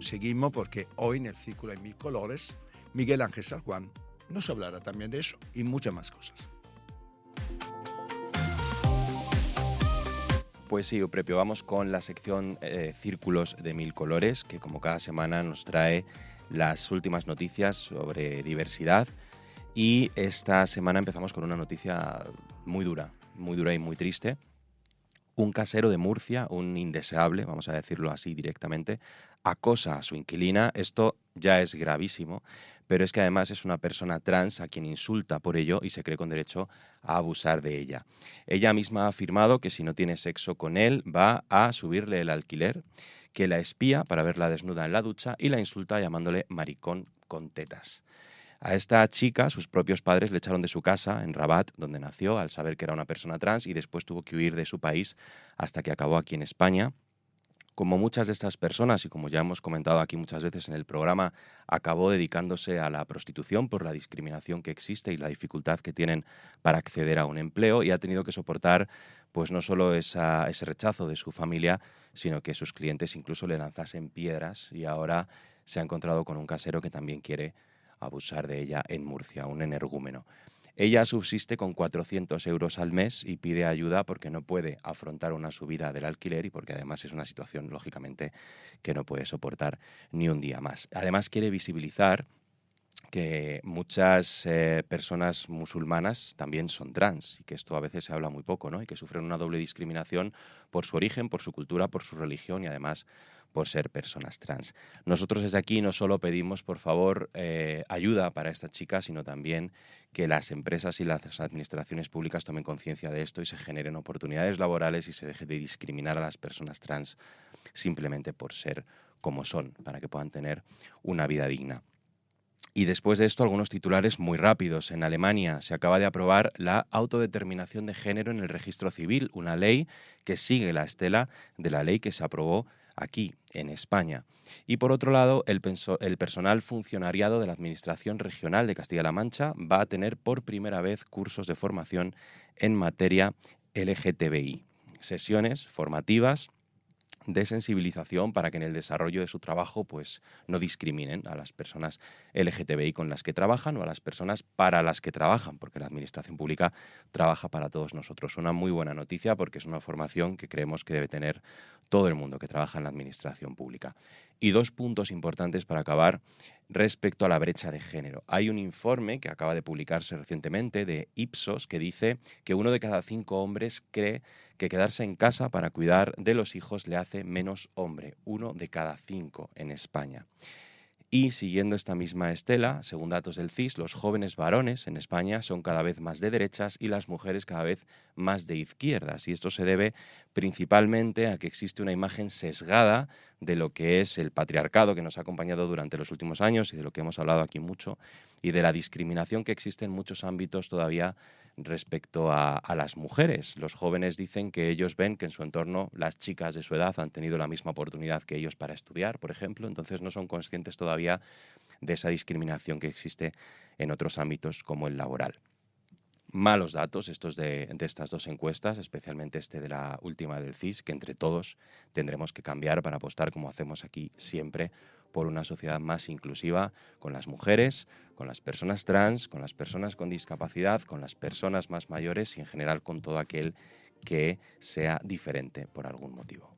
porque hoy en el Círculo en Mil Colores, Miguel Ángel San Juan nos hablará también de eso y muchas más cosas. Pues sí, Euprepio, vamos con la sección Círculos de Mil Colores, que como cada semana nos trae las últimas noticias sobre diversidad. Y esta semana empezamos con una noticia muy dura y muy triste. Un casero de Murcia, un indeseable, vamos a decirlo así directamente, acosa a su inquilina. Esto ya es gravísimo, pero es que además es una persona trans a quien insulta por ello y se cree con derecho a abusar de ella. Ella misma ha afirmado que si no tiene sexo con él va a subirle el alquiler, que la espía para verla desnuda en la ducha y la insulta llamándole maricón con tetas. A esta chica, sus propios padres le echaron de su casa, en Rabat, donde nació, al saber que era una persona trans y después tuvo que huir de su país hasta que acabó aquí en España. Como muchas de estas personas, y como ya hemos comentado aquí muchas veces en el programa, acabó dedicándose a la prostitución por la discriminación que existe y la dificultad que tienen para acceder a un empleo y ha tenido que soportar pues no solo ese rechazo de su familia, sino que sus clientes incluso le lanzasen piedras y ahora se ha encontrado con un casero que también quiere abusar de ella en Murcia, un energúmeno. Ella subsiste con 400 euros al mes y pide ayuda porque no puede afrontar una subida del alquiler y porque además es una situación, lógicamente, que no puede soportar ni un día más. Además, quiere visibilizar que muchas personas musulmanas también son trans y que esto a veces se habla muy poco, ¿no? Y que sufren una doble discriminación por su origen, por su cultura, por su religión y además por ser personas trans. Nosotros desde aquí no solo pedimos, por favor, ayuda para esta chica, sino también que las empresas y las administraciones públicas tomen conciencia de esto y se generen oportunidades laborales y se deje de discriminar a las personas trans simplemente por ser como son, para que puedan tener una vida digna. Y después de esto, algunos titulares muy rápidos. En Alemania se acaba de aprobar la autodeterminación de género en el registro civil, una ley que sigue la estela de la ley que se aprobó aquí, en España. Y por otro lado, el personal funcionariado de la Administración Regional de Castilla-La Mancha va a tener por primera vez cursos de formación en materia LGTBI. Sesiones formativas de sensibilización para que en el desarrollo de su trabajo pues no discriminen a las personas LGTBI con las que trabajan o a las personas para las que trabajan, porque la administración pública trabaja para todos nosotros. Una muy buena noticia porque es una formación que creemos que debe tener todo el mundo que trabaja en la administración pública. Y dos puntos importantes para acabar respecto a la brecha de género. Hay un informe que acaba de publicarse recientemente de Ipsos que dice que 1 de cada 5 hombres cree que quedarse en casa para cuidar de los hijos le hace menos hombre. 1 de cada 5 en España. Y siguiendo esta misma estela, según datos del CIS, los jóvenes varones en España son cada vez más de derechas y las mujeres cada vez más de izquierdas. Y esto se debe principalmente a que existe una imagen sesgada de lo que es el patriarcado que nos ha acompañado durante los últimos años y de lo que hemos hablado aquí mucho, y de la discriminación que existe en muchos ámbitos todavía respecto a las mujeres. Los jóvenes dicen que ellos ven que en su entorno las chicas de su edad han tenido la misma oportunidad que ellos para estudiar, por ejemplo, entonces no son conscientes todavía de esa discriminación que existe en otros ámbitos como el laboral. Malos datos estos de estas dos encuestas, especialmente de la última del CIS, que entre todos tendremos que cambiar para apostar, como hacemos aquí siempre, por una sociedad más inclusiva con las mujeres, con las personas trans, con las personas con discapacidad, con las personas más mayores y en general con todo aquel que sea diferente por algún motivo.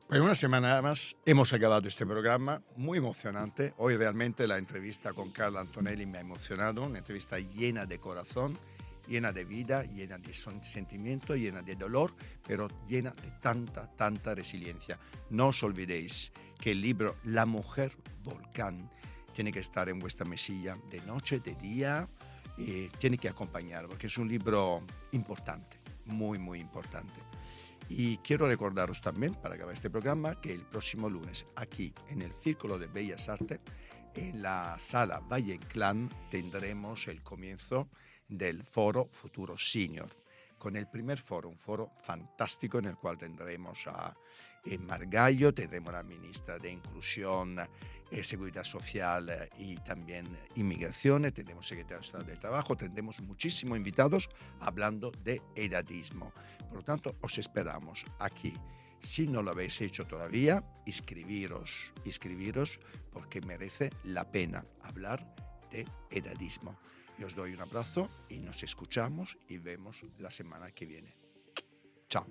Pues una semana más hemos acabado este programa muy emocionante. Hoy realmente la entrevista con Carla Antonelli me ha emocionado, una entrevista llena de corazón, llena de vida, llena de sentimiento, llena de dolor, pero llena de tanta resiliencia. No os olvidéis que el libro La mujer volcán tiene que estar en vuestra mesilla de noche, de día, y tiene que acompañar, porque es un libro importante, muy importante. Y quiero recordaros también, para acabar este programa, que el próximo lunes, aquí en el Círculo de Bellas Artes, en la Sala Valle Inclán, tendremos el comienzo del Foro Futuro Senior, con el primer foro, un foro fantástico en el cual tendremos a Margallo, tendremos a la ministra de Inclusión, Seguridad Social y también Inmigración, tendremos secretario de Estado del Trabajo, tendremos muchísimos invitados hablando de edadismo. Por lo tanto, os esperamos aquí. Si no lo habéis hecho todavía, inscribiros, porque merece la pena hablar de edadismo. Yo os doy un abrazo y nos escuchamos y vemos la semana que viene. Chao.